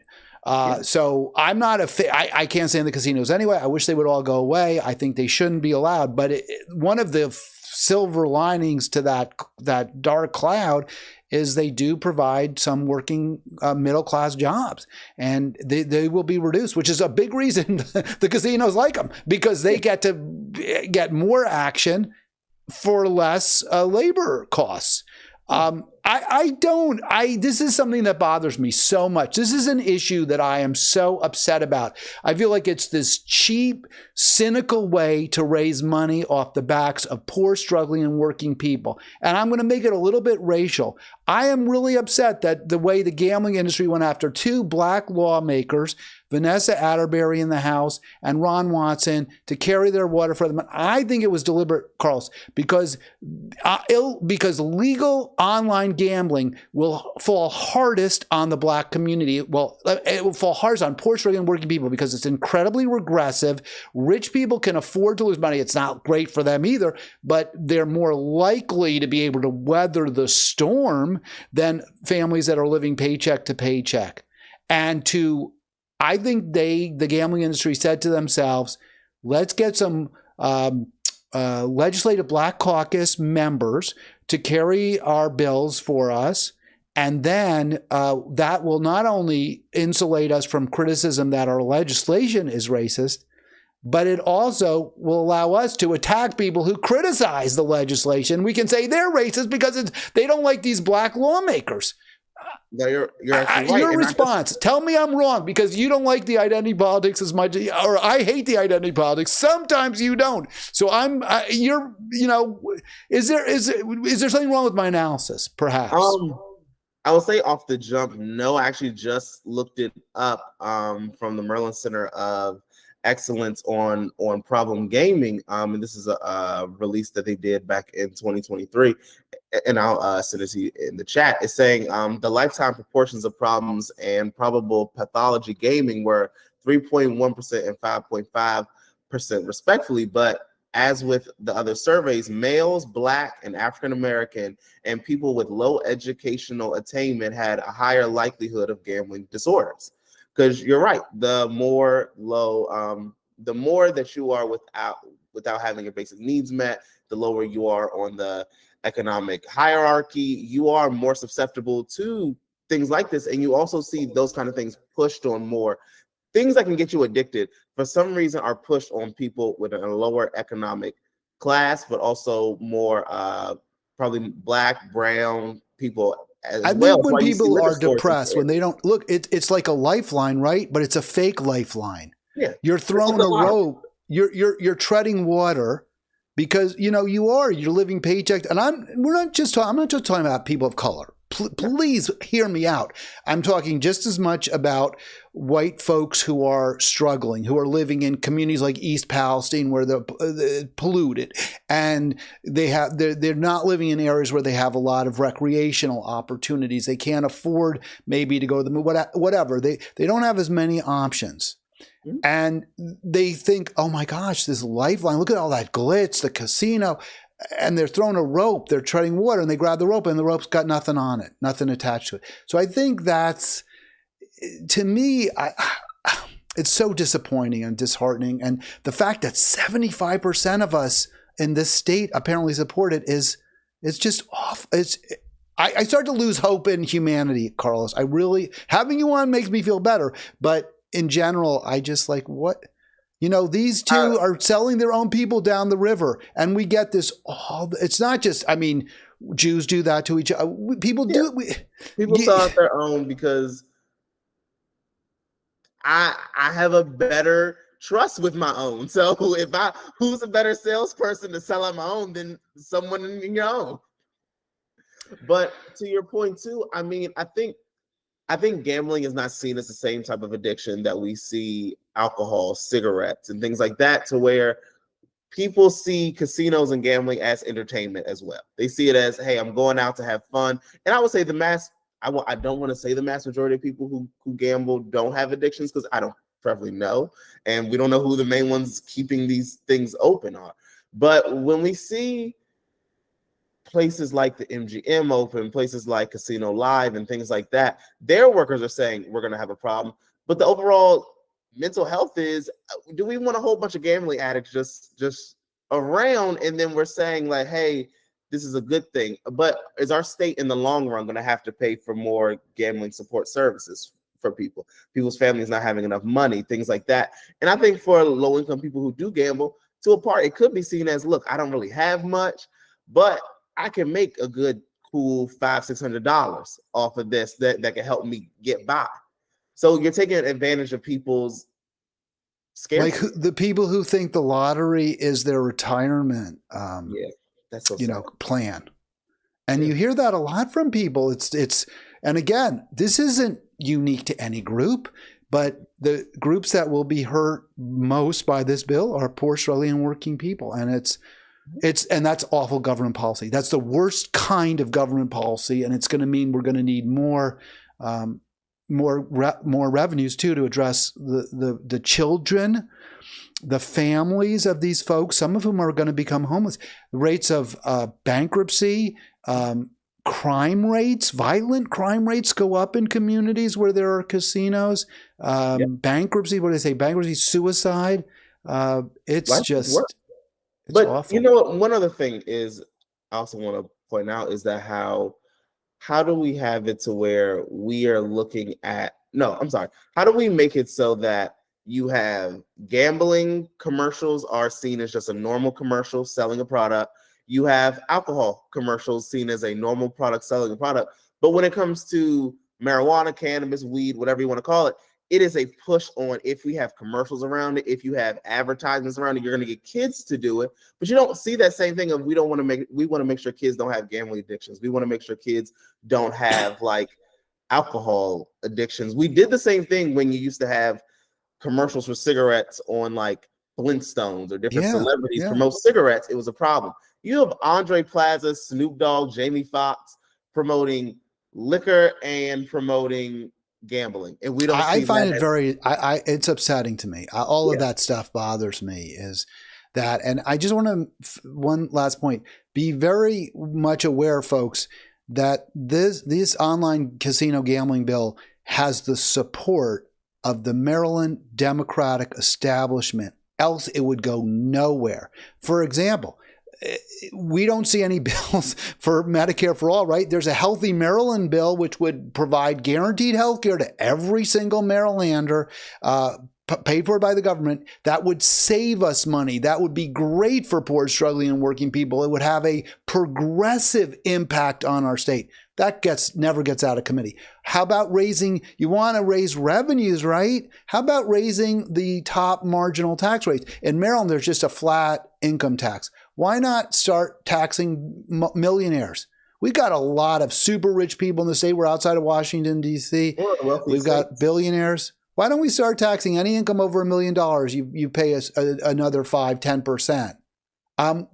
So I'm not I can't stand the casinos anyway. I wish they would all go away. I think they shouldn't be allowed. But one of the silver linings to that dark cloud is they do provide some working middle class jobs, and they will be reduced, which is a big reason the casinos like them, because they get to get more action for less labor costs. This is something that bothers me so much. This is an issue that I am so upset about. I feel like it's this cheap, cynical way to raise money off the backs of poor, struggling, and working people. And I'm going to make it a little bit racial. I am really upset that the way the gambling industry went after 2 black lawmakers, Vanessa Atterbury in the House and Ron Watson, to carry their water for them. I think it was deliberate, Carlos, because legal online gambling will fall hardest on the black community. Well, it will fall hardest on poor, struggling, working people because it's incredibly regressive. Rich people can afford to lose money. It's not great for them either, but they're more likely to be able to weather the storm than families that are living paycheck to paycheck. And I think the gambling industry said to themselves, let's get some legislative black caucus members to carry our bills for us. And then that will not only insulate us from criticism that our legislation is racist, but it also will allow us to attack people who criticize the legislation. We can say they're racist because they don't like these black lawmakers. No, you're actually right. Your response. Tell me I'm wrong because you don't like the identity politics as much, or I hate the identity politics. Sometimes you don't. So is there something wrong with my analysis? Perhaps. I will say off the jump, no. I actually just looked it up from the Maryland Center of Excellence on problem gaming, and this is a release that they did back in 2023, and I'll send it to you in the chat. It's saying the lifetime proportions of problems and probable pathology gaming were 3.1% and 5.5% respectively, but as with the other surveys, males, Black, and African American, and people with low educational attainment had a higher likelihood of gambling disorders. Because you're right, the more that you are without having your basic needs met, the lower you are on the economic hierarchy. You are more susceptible to things like this, and you also see those kind of things pushed on more. Things that can get you addicted, for some reason, are pushed on people with a lower economic class, but also more probably Black, brown people. I think when people are depressed, when they don't look, it's like a lifeline, right? But it's a fake lifeline. Yeah, you're throwing a rope. You're treading water because you're living paycheck. And I'm not just talking about people of color. please hear me out. I'm talking just as much about white folks who are struggling, who are living in communities like East Palestine where they're polluted, and they're not living in areas where they have a lot of recreational opportunities. They can't afford maybe to go to the whatever. They don't have as many options. And they think, oh my gosh, this lifeline, look at all that glitz, the casino. And they're throwing a rope, they're treading water, and they grab the rope, and the rope's got nothing on it, nothing attached to it. So I think that's, to me, it's so disappointing and disheartening. And the fact that 75% of us in this state apparently support it it's just off. I start to lose hope in humanity, Carlos. I really, having you on makes me feel better. But in general, I just like, what? You know, these two are selling their own people down the river, and we get this all. It's not just, I mean, Jews do that to each other. People do it. People sell out their own because I have a better trust with my own. So who's a better salesperson to sell out my own than someone in your own? But to your point too, I mean, I think gambling is not seen as the same type of addiction that we see alcohol, cigarettes, and things like that, to where people see casinos and gambling as entertainment as well. They see it as, hey, I'm going out to have fun. And I would say I don't want to say the mass majority of people who gamble don't have addictions, because I don't probably know. And we don't know who the main ones keeping these things open are. But when we see places like the MGM open, places like Casino Live and things like that, their workers are saying we're going to have a problem. But the overall mental health is, do we want a whole bunch of gambling addicts just around? And then we're saying like, hey, this is a good thing. But is our state in the long run going to have to pay for more gambling support services for people? People's families not having enough money, things like that. And I think for low-income people who do gamble, to a part, it could be seen as, look, I don't really have much, but I can make a good, cool $500-$600 off of this that can help me get by. So you're taking advantage of people's scarcity. Like the people who think the lottery is their retirement, that's so plan. And you hear that a lot from people. And again, this isn't unique to any group, but the groups that will be hurt most by this bill are poor, struggling, working people. And and that's awful government policy. That's the worst kind of government policy, and it's going to mean we're going to need more revenues too to address the children, the families of these folks, some of whom are going to become homeless. The rates of bankruptcy, crime rates, violent crime rates go up in communities where there are casinos. Bankruptcy, what do they say? Bankruptcy, suicide. It's just. But awful. You know what? One other thing is I also want to point out is that how do we have it to where we are looking at how do we make it so that you have gambling commercials are seen as just a normal commercial selling a product, you have alcohol commercials seen as a normal product selling a product, but when it comes to marijuana, cannabis, weed, whatever you want to call it, it is a push on, if we have commercials around it, if you have advertisements around it, you're going to get kids to do it. But you don't see that same thing of we want to make sure kids don't have gambling addictions. We want to make sure kids don't have like alcohol addictions. We did the same thing when you used to have commercials for cigarettes on like Flintstones or different celebrities promote cigarettes. It was a problem. You have Andre Plaza, Snoop Dogg, Jamie Foxx promoting liquor and promoting gambling, and we don't. I find it very. It's upsetting to me. All of that stuff bothers me. Is that, and I just want to one last point. Be very much aware, folks, that this online casino gambling bill has the support of the Maryland Democratic establishment. Else, it would go nowhere. For example, we don't see any bills for Medicare for all, right? There's a Healthy Maryland bill, which would provide guaranteed health care to every single Marylander, paid for by the government. That would save us money. That would be great for poor, struggling, and working people. It would have a progressive impact on our state. That never gets out of committee. How about you want to raise revenues, right? How about raising the top marginal tax rates? In Maryland, there's just a flat income tax. Why not start taxing millionaires? We got a lot of super rich people in the state. We're outside of Washington, D.C. We've got billionaires. Why don't we start taxing any income over $1 million? You pay us another 5-10%.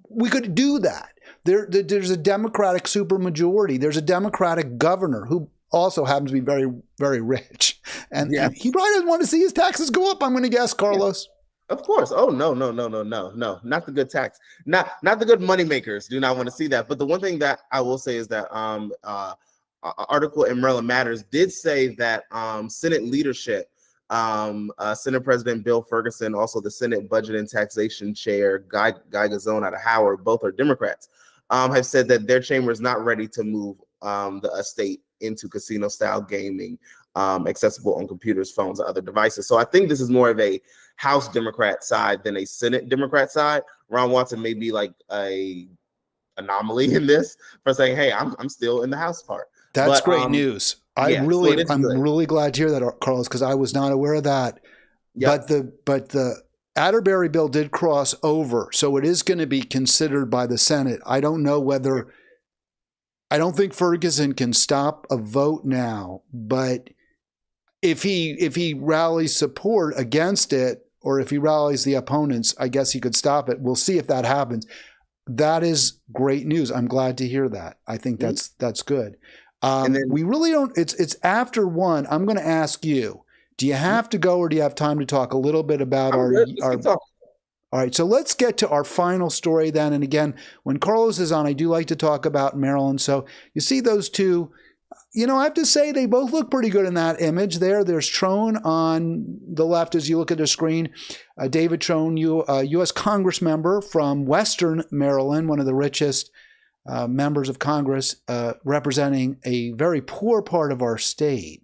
We could do that. There's a Democratic supermajority. There's a Democratic governor who also happens to be very, very rich. And he probably doesn't want to see his taxes go up, I'm going to guess, Carlos. Of course. Oh, no. Not the good tax. Not the good money makers do not want to see that. But the one thing that I will say is that article in Maryland Matters did say that Senate leadership, Senate President Bill Ferguson, also the Senate Budget and Taxation Chair, Guy Gazzone out of Howard, both are Democrats, have said that their chamber is not ready to move the state into casino-style gaming, accessible on computers, phones, and other devices. So I think this is more of a House Democrat side than a Senate Democrat side. Ron Watson may be like a anomaly in this for saying, "Hey, I'm still in the House part." That's great news. I'm good. really glad to hear that, Carlos, because I was not aware of that. Yep. But the Atterbury bill did cross over, so it is going to be considered by the Senate. I don't know whether. I don't think Ferguson can stop a vote now, but if he rallies support against it, or if he rallies the opponents, I guess he could stop it. We'll see if that happens. That is great news. I'm glad to hear that. I think that's good. And then, we really don't. It's after 1. I'm going to ask you: do you have to go, or do you have time to talk a little bit about our? All right, so let's get to our final story then. And again, when Carlos is on, I do like to talk about Maryland. So you see those two, I have to say they both look pretty good in that image there. There's Trone on the left as you look at the screen. David Trone, U.S. Congress member from Western Maryland, one of the richest members of Congress, representing a very poor part of our state.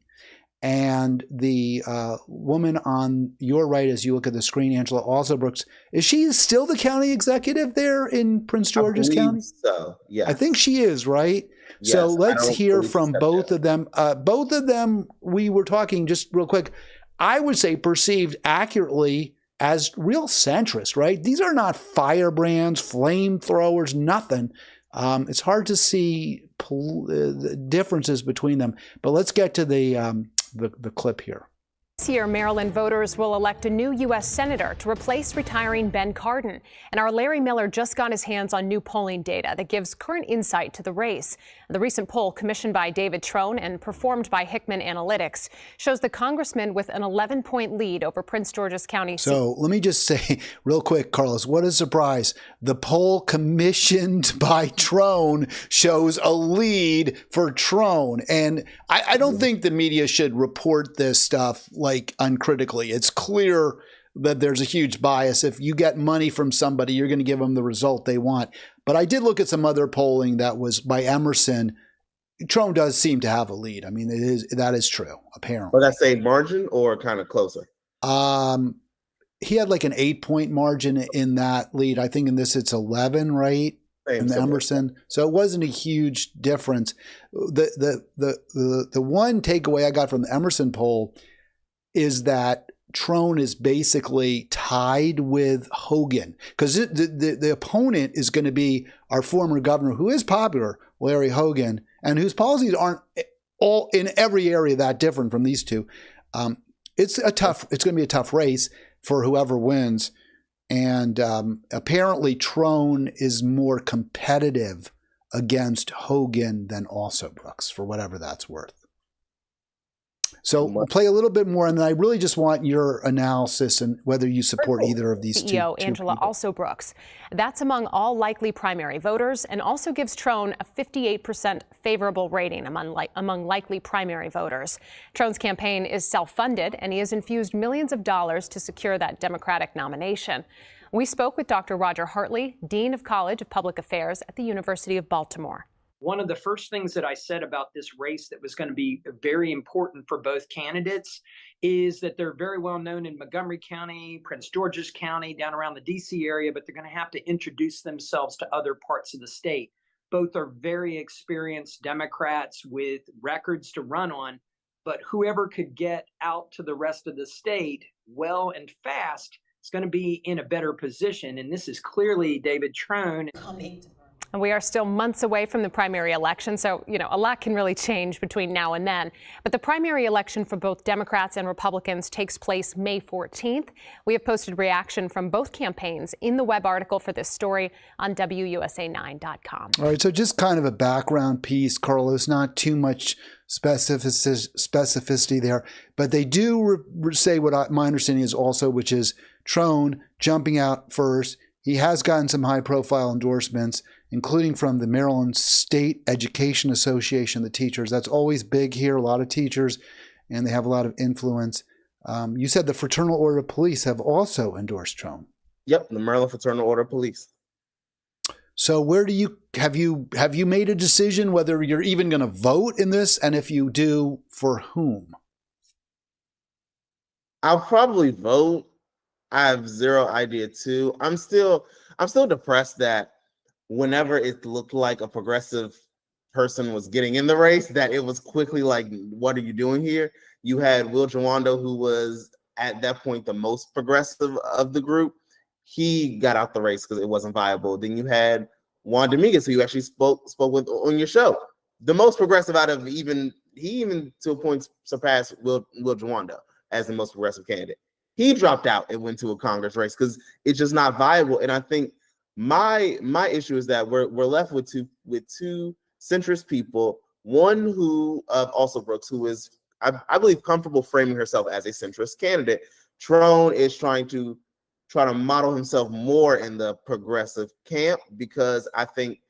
And the woman on your right, as you look at the screen, Angela Alsobrooks, is she still the county executive there in Prince George's County? So, yeah. I think she is, right? Yes, so let's hear from both of them. Both of them, we were talking just real quick, I would say perceived accurately as real centrist, right? These are not firebrands, flamethrowers, nothing. It's hard to see the differences between them. But let's get to the clip here. This year, Maryland voters will elect a new U.S. Senator to replace retiring Ben Cardin. And our Larry Miller just got his hands on new polling data that gives current insight to the race. The recent poll, commissioned by David Trone and performed by Hickman Analytics, shows the congressman with an 11-point lead over Prince George's County. So let me just say real quick, Carlos, what a surprise. The poll commissioned by Trone shows a lead for Trone. And I don't think the media should report this stuff like uncritically. It's clear that there's a huge bias. If you get money from somebody, you're going to give them the result they want. But I did look at some other polling that was by Emerson. Trone does seem to have a lead. I mean, that is true, apparently. But that's a margin or kind of closer? He had like an 8-point margin in that lead. I think in this it's 11, right? In the Emerson. So it wasn't a huge difference. The one takeaway I got from the Emerson poll is that Trone is basically tied with Hogan, because the opponent is going to be our former governor, who is popular, Larry Hogan, and whose policies aren't all in every area that different from these two. It's going to be a tough race for whoever wins. And apparently Trone is more competitive against Hogan than Alsobrooks, for whatever that's worth. So we'll play a little bit more, and then I really just want your analysis and whether you support either of these CEO two Angela people. Alsobrooks. That's among all likely primary voters, and also gives Trone a 58% favorable rating among likely primary voters. Trone's campaign is self-funded, and he has infused millions of dollars to secure that Democratic nomination. We spoke with Dr. Roger Hartley, Dean of College of Public Affairs at the University of Baltimore. One of the first things that I said about this race that was going to be very important for both candidates is that they're very well known in Montgomery County, Prince George's County, down around the D.C. area, but they're going to have to introduce themselves to other parts of the state. Both are very experienced Democrats with records to run on, but whoever could get out to the rest of the state well and fast is going to be in a better position. And this is clearly David Trone. And we are still months away from the primary election, so, a lot can really change between now and then. But the primary election for both Democrats and Republicans takes place May 14th. We have posted reaction from both campaigns in the web article for this story on WUSA9.com. All right, so just kind of a background piece, Carlos, not too much specificity there, but they do say what my understanding is also, which is Trone jumping out first. He has gotten some high-profile endorsements, including from the Maryland State Education Association, the teachers. That's always big here, a lot of teachers, and they have a lot of influence. You said the Fraternal Order of Police have also endorsed Trone. Yep, the Maryland Fraternal Order of Police. So where do you have you made a decision whether you're even going to vote in this, and if you do, for whom? I'll probably vote. I have zero idea too. I'm still depressed that whenever it looked like a progressive person was getting in the race, that it was quickly like, what are you doing here? You had Will Jawando, who was at that point the most progressive of the group. He got out the race because it wasn't viable. Then you had Juan Dominguez, who you actually spoke with on your show. The most progressive out of he even to a point surpassed Will Jawando as the most progressive candidate. He dropped out and went to a Congress race because it's just not viable. And I think my issue is that we're left with two centrist people. One who of ALSOBROOKS, who is I believe comfortable framing herself as a centrist candidate. Trone is trying to model himself more in the progressive camp, because I think,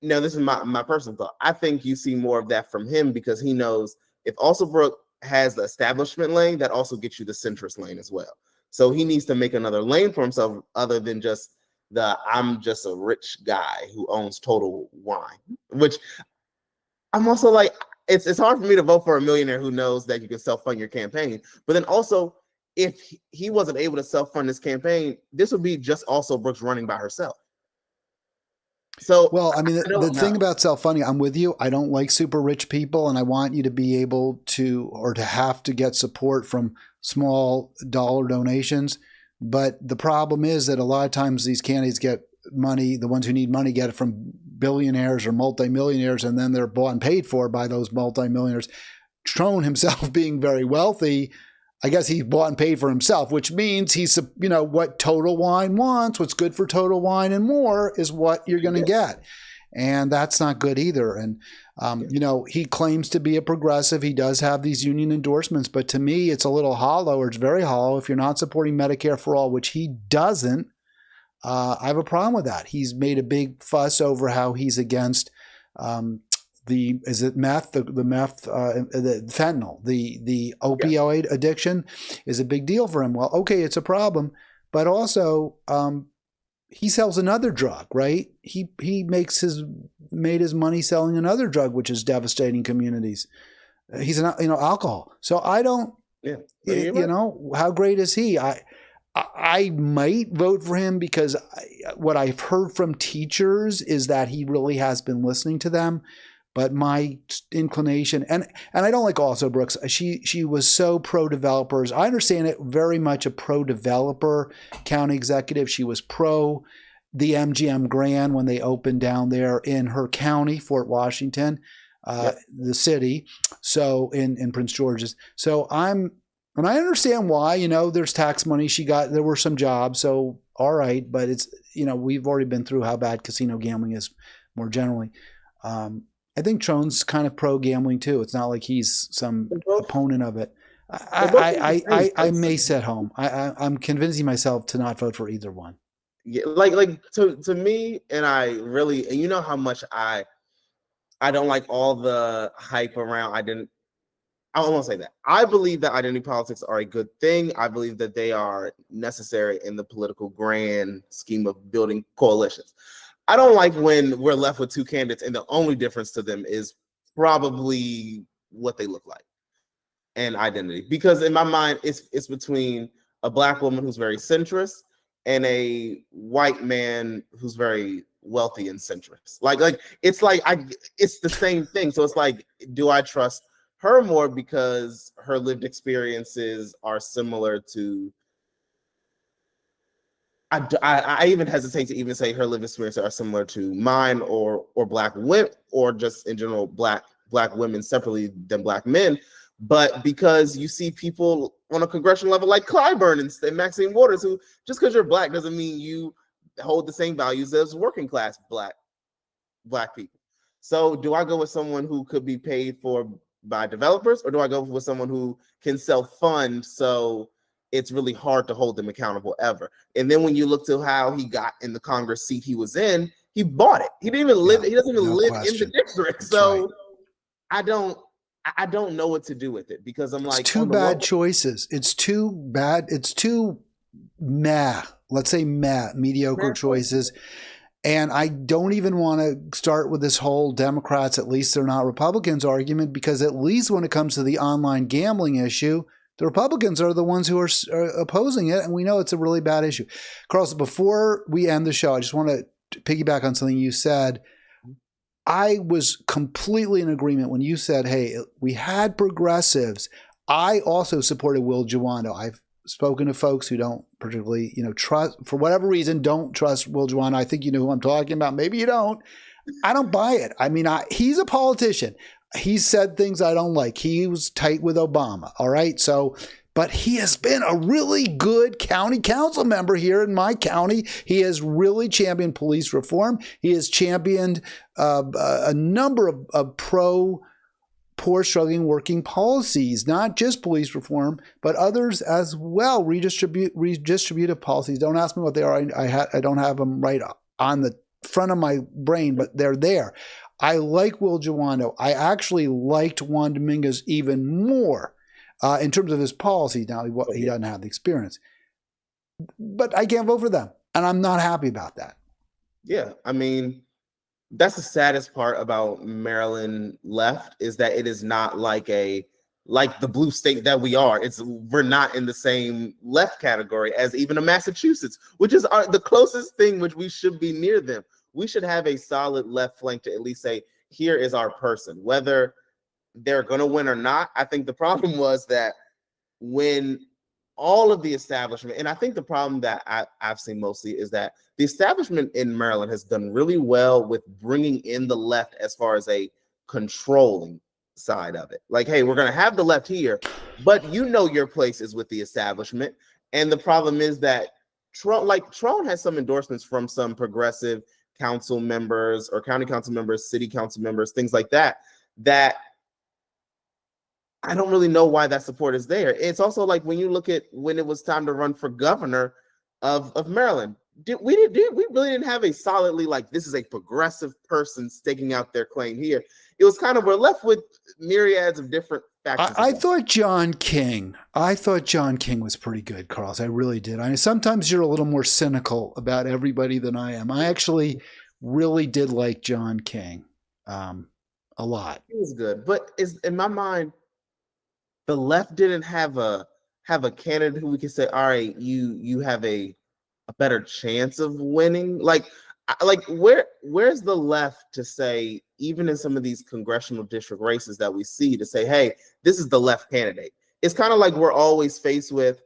this is my personal thought. I think you see more of that from him because he knows if ALSOBROOKS has the establishment lane, that also gets you the centrist lane as well. So he needs to make another lane for himself other than just I'm just a rich guy who owns Total Wine, which I'm also like, it's hard for me to vote for a millionaire who knows that you can self-fund your campaign. But then also, if he wasn't able to self-fund his campaign, this would be just ALSOBROOKS running by herself. So, well, I mean, the thing about self-funding, I'm with you. I don't like super rich people, and I want you to be able to, or to have to get support from small dollar donations. But the problem is that a lot of times these candidates get money, the ones who need money get it from billionaires or multimillionaires, and then they're bought and paid for by those multimillionaires. Trone himself being very wealthy, I guess he's bought and paid for himself, which means he's, what Total Wine wants, what's good for Total Wine and more is what you're going to get. And that's not good either. And, he claims to be a progressive. He does have these union endorsements, but to me, it's a little hollow, or it's very hollow if you're not supporting Medicare for all, which he doesn't. I have a problem with that. He's made a big fuss over how he's against the fentanyl, the opioid addiction is a big deal for him. Well, okay, it's a problem, but also he sells another drug, right? He made his money selling another drug, which is devastating communities. He's alcohol. So I don't, how great is he? I might vote for him because what I've heard from teachers is that he really has been listening to them. But my inclination, and I don't like ALSOBROOKS. She was so pro-developers. I understand it, very much a pro-developer county executive. She was pro the MGM Grand when they opened down there in her county, Fort Washington, the city, so in Prince George's. So and I understand why, there's tax money she got. There were some jobs, so all right. But it's, we've already been through how bad casino gambling is more generally. I think Trone's kind of pro-gambling too. It's not like he's some opponent of it. I may sit home. I'm convincing myself to not vote for either one. Yeah, to me, and I really, and you know how much I don't like all the hype around. I won't say that. I believe that identity politics are a good thing. I believe that they are necessary in the political grand scheme of building coalitions. I don't like when we're left with two candidates and the only difference to them is probably what they look like and identity. Because in my mind, it's between a Black woman who's very centrist and a white man who's very wealthy and centrist. It's the same thing. So it's like, do I trust her more because her lived experiences are similar to I even hesitate to even say her lived experiences are similar to mine or Black women, or just in general Black women separately than Black men. But because you see people on a congressional level like Clyburn and Maxine Waters, who just because you're Black doesn't mean you hold the same values as working class Black people. So do I go with someone who could be paid for by developers, or do I go with someone who can self-fund, so it's really hard to hold them accountable ever? And then when you look to how he got in the Congress seat he was in, he bought it. He didn't even live. He doesn't even live in the district. That's so right. I don't know what to do with it, because I'm like, it's two bad choices. It's too bad. It's too let's say mediocre choices. And I don't even want to start with this whole Democrats, at least they're not Republicans argument, because at least when it comes to the online gambling issue, the Republicans are the ones who are opposing it, and we know it's a really bad issue. Carlos, before we end the show, I just want to piggyback on something you said. I was completely in agreement when you said, hey, we had progressives. I also supported Will Juwando. I've spoken to folks who don't particularly, trust, for whatever reason, don't trust Will Juwando. I think you know who I'm talking about. Maybe you don't. I don't buy it. I mean, he's a politician. He said things I don't like. He was tight with Obama. All right. So, but he has been a really good county council member here in my county. He has really championed police reform. He has championed a number of poor, struggling, working policies, not just police reform, but others as well, redistributive policies. Don't ask me what they are. I don't have them right on the front of my brain, but they're there. I like Will Juwando. I actually liked Juan Dominguez even more in terms of his policy. Now, he doesn't have the experience. But I can't vote for them, and I'm not happy about that. Yeah, I mean, that's the saddest part about Maryland left, is that it is not like the blue state that we are. We're not in the same left category as even a Massachusetts, which is the closest thing, which we should be near them. We should have a solid left flank to at least say, here is our person, whether they're going to win or not. I think the problem was that when all of the establishment, and I think the problem that I've seen mostly is that the establishment in Maryland has done really well with bringing in the left as far as a controlling side of it. Like, hey, we're going to have the left here, but your place is with the establishment. And the problem is that TRONE has some endorsements from some progressive council members or county council members, city council members, things like that I don't really know why that support is there. It's also like when you look at when it was time to run for governor of Maryland, we really didn't have a solidly, like, this is a progressive person staking out their claim here. It was kind of, we're left with myriads of different factions. I thought John King was pretty good, Carlos. I really did. I mean, sometimes you're a little more cynical about everybody than I am. I actually really did like John King a lot. He was good, but in my mind, the left didn't have a candidate who we could say, all right, you have a better chance of winning. Like where's the left to say, even in some of these congressional district races that we see, to say, hey, this is the left candidate? It's kind of like we're always faced with,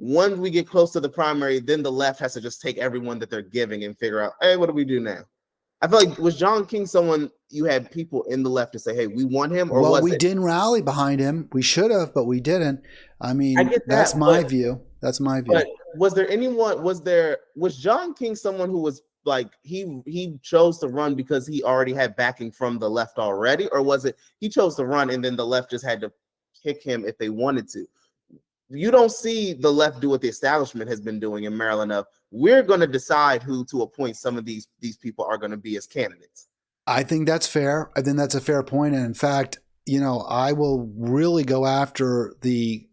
once we get close to the primary, then the left has to just take everyone that they're giving and figure out, hey, what do we do now? I feel like, was John King someone you had people in the left to say, hey, we want him? Or well, we didn't rally behind him. We should have, but we didn't. I mean, that's my view. That's my view. But was John King someone who was like, he chose to run because he already had backing from the left already? Or was it he chose to run and then the left just had to kick him if they wanted to? You don't see the left do what the establishment has been doing in Maryland of, we're going to decide who to appoint some of these people are going to be as candidates. I think that's fair. I think that's a fair point. And in fact, I will really go after the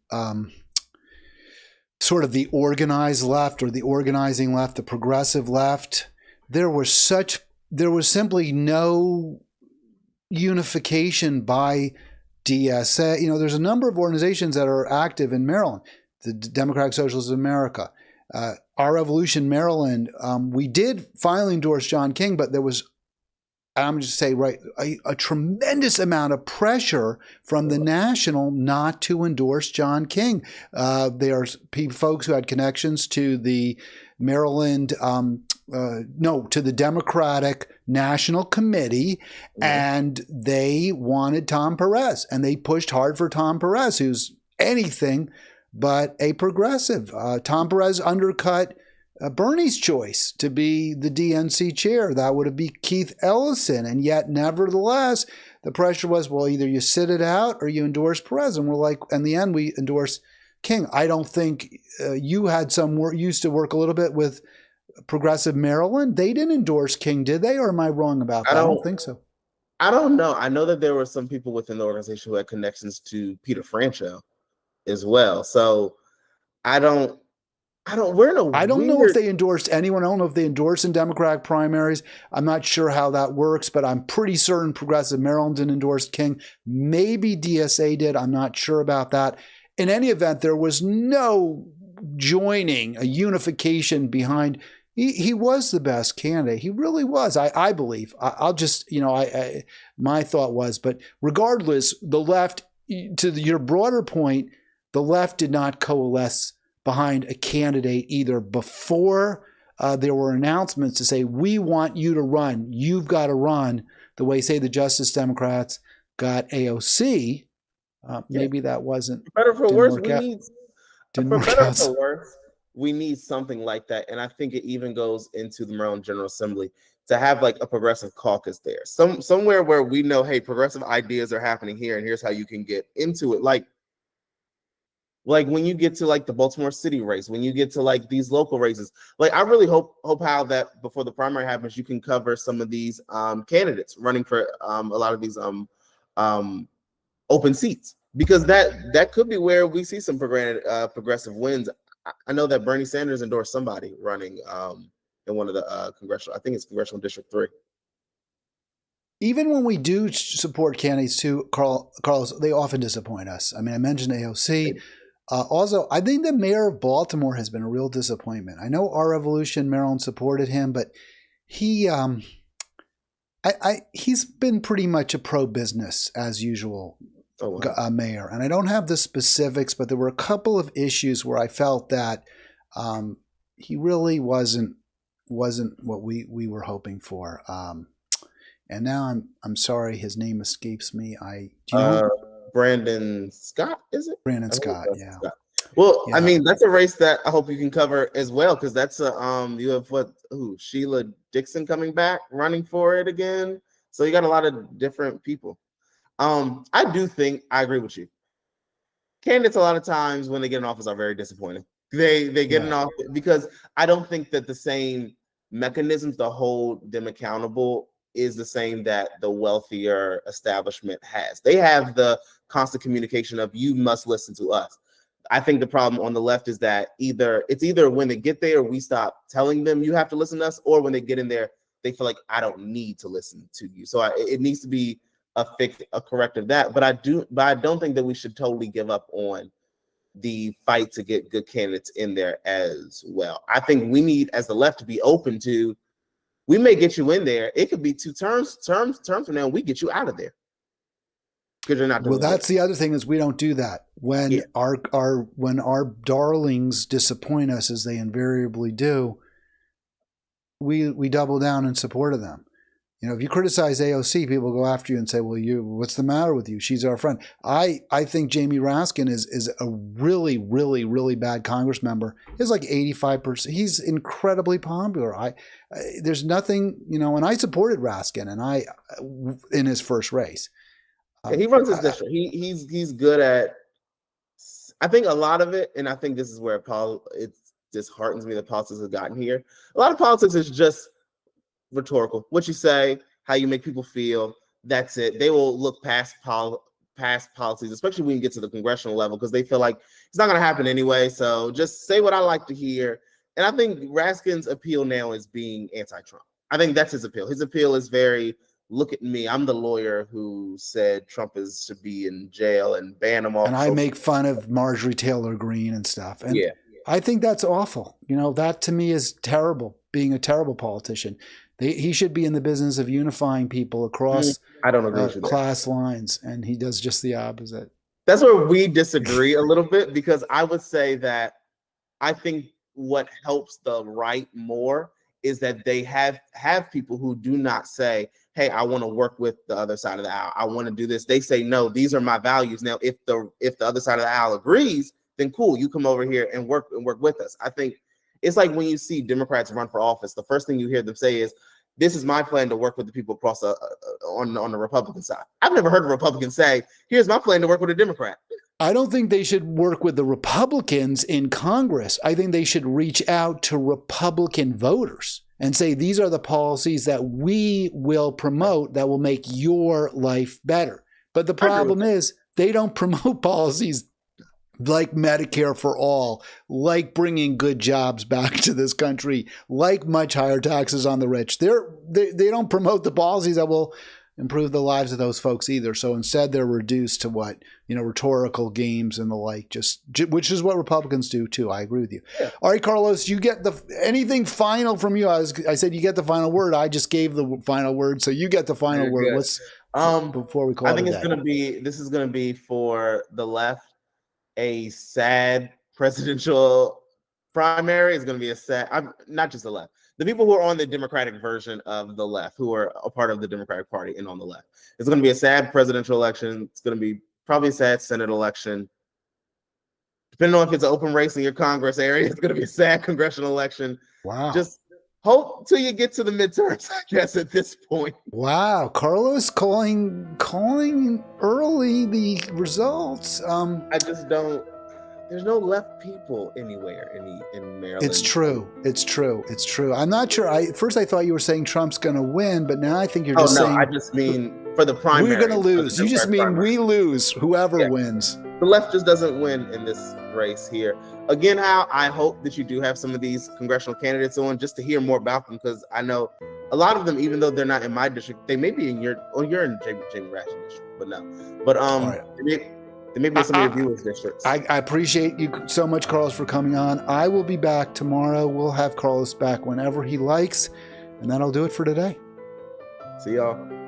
sort of the organized left or the organizing left, the progressive left. There was simply no unification by DSA. There's a number of organizations that are active in Maryland. The Democratic Socialists of America, Our Revolution Maryland. We did finally endorse John King, but there was, I'm just say, a tremendous amount of pressure from the national not to endorse John King. There are folks who had connections to the Maryland, no, to the Democratic National Committee, and they wanted Tom Perez, and they pushed hard for Tom Perez, who's anything but a progressive. Tom Perez undercut Bernie's choice to be the DNC chair. That would have been Keith Ellison. And yet, nevertheless, the pressure was, well, either you sit it out or you endorse Perez. And we're like, in the end, we endorse King. I don't think you had some work, used to work a little bit with Progressive Maryland. They didn't endorse King, did they? Or am I wrong about that? I don't think so. I don't know. I know that there were some people within the organization who had connections to Peter Franchot as well. So I don't know if they endorsed anyone. I don't know if they endorsed in Democratic primaries. I'm not sure how that works, but I'm pretty certain Progressive Maryland didn't endorse King. Maybe DSA did. I'm not sure about that. In any event, there was no joining, a unification behind. He was the best candidate. He really was. I believe. I'll just, my thought was, but regardless, the left, to your broader point, the left did not coalesce behind a candidate either before there were announcements to say, we want you to run. You've got to run the way, say, the Justice Democrats got AOC. Maybe that wasn't. For better for worse, we need something like that. And I think it even goes into the Maryland General Assembly to have like a progressive caucus there. Somewhere where we know, hey, progressive ideas are happening here, and here's how you can get into it. Like when you get to like the Baltimore City race, when you get to like these local races, like I really hope how that before the primary happens, you can cover some of these candidates running for a lot of these open seats, because that could be where we see some progressive wins. I know that Bernie Sanders endorsed somebody running in one of the congressional, I think it's Congressional District 3. Even when we do support candidates too, Carlos, they often disappoint us. I mean, I mentioned AOC. Also, I think the mayor of Baltimore has been a real disappointment. I know Our Revolution Maryland supported him, but he's been pretty much a pro-business as usual mayor. And I don't have the specifics, but there were a couple of issues where I felt that he really wasn't what we were hoping for. And now I'm sorry, his name escapes me. Brandon Scott, is it? Brandon Scott, yeah. Scott. Well, yeah. I mean, that's a race that I hope you can cover as well, because that's you have Sheila Dixon coming back running for it again. So you got a lot of different people. I do think I agree with you. Candidates a lot of times when they get in office are very disappointing. They get in office because I don't think that the same mechanisms to hold them accountable is the same that the wealthier establishment has. They have the constant communication of, you must listen to us. I think the problem on the left is that either when they get there, we stop telling them you have to listen to us, or when they get in there, they feel like, I don't need to listen to you. So it needs to be a corrective that. But I don't think that we should totally give up on the fight to get good candidates in there as well. I think we need, as the left, to be open to, we may get you in there. It could be 2 terms from now, we get you out of there. Because you're not doing that's the other thing, is we don't do that. When our darlings disappoint us, as they invariably do, we double down in support of them. If you criticize AOC, people go after you and say, well, what's the matter with you? She's our friend. I think Jamie Raskin is a really, really, really bad Congress member. He's like 85%. He's incredibly popular. There's nothing, and I supported Raskin in his first race. He runs his district. He's good at, I think a lot of it, and I think this is where it disheartens me that politics has gotten here. A lot of politics is just rhetorical. What you say, how you make people feel, that's it. They will look past policies, especially when you get to the congressional level, because they feel like it's not going to happen anyway. So just say what I like to hear. And I think Raskin's appeal now is being anti-Trump. I think that's his appeal. His appeal is very, look at me. I'm the lawyer who said Trump should be in jail and ban him off. And I make fun of Marjorie Taylor Greene and stuff. And I think that's awful. That to me is terrible, being a terrible politician. He should be in the business of unifying people across class lines, and he does just the opposite. That's where we disagree a little bit, because I would say that I think what helps the right more is that they have people who do not say, hey, I want to work with the other side of the aisle. I want to do this. They say, no, these are my values. Now, if the other side of the aisle agrees, then cool, you come over here and work with us. I think it's like when you see Democrats run for office, the first thing you hear them say is, this is my plan to work with the people across on the Republican side. I've never heard a Republican say, here's my plan to work with a Democrat. I don't think they should work with the Republicans in Congress. I think they should reach out to Republican voters and say, these are the policies that we will promote that will make your life better. But the problem is they don't promote policies like Medicare for all, like bringing good jobs back to this country, like much higher taxes on the rich. They don't promote the policies that will improve the lives of those folks either. So instead, they're reduced to rhetorical games and the like, which is what Republicans do too. I agree with you. Yeah. All right, Carlos, you get anything final from you? I said you get the final word. I just gave the final word, so you get the final word. What's before we call it? I think this is gonna be for the left a sad presidential primary. Is going to be a sad. Not just the left. The people who are on the Democratic version of the left, who are a part of the Democratic Party and on the left, it's going to be a sad presidential election. It's going to be probably a sad Senate election. Depending on if it's an open race in your Congress area, it's going to be a sad congressional election. Wow. Just hope till you get to the midterms, I guess, at this point. Wow. Carlos calling early the results. I just don't. There's no left people anywhere in Maryland. It's true. I'm not sure. First I thought you were saying Trump's going to win, but now I think you're just saying. I just mean for the primary. We're going to lose. You just mean we lose, whoever wins. The left just doesn't win in this race here. Again, Hal, I hope that you do have some of these congressional candidates on just to hear more about them, because I know a lot of them, even though they're not in my district, they may be in you're in Jamie Rashin district, but no. But they may be in some of your viewers' districts. I appreciate you so much, Carlos, for coming on. I will be back tomorrow. We'll have Carlos back whenever he likes, and that'll do it for today. See y'all.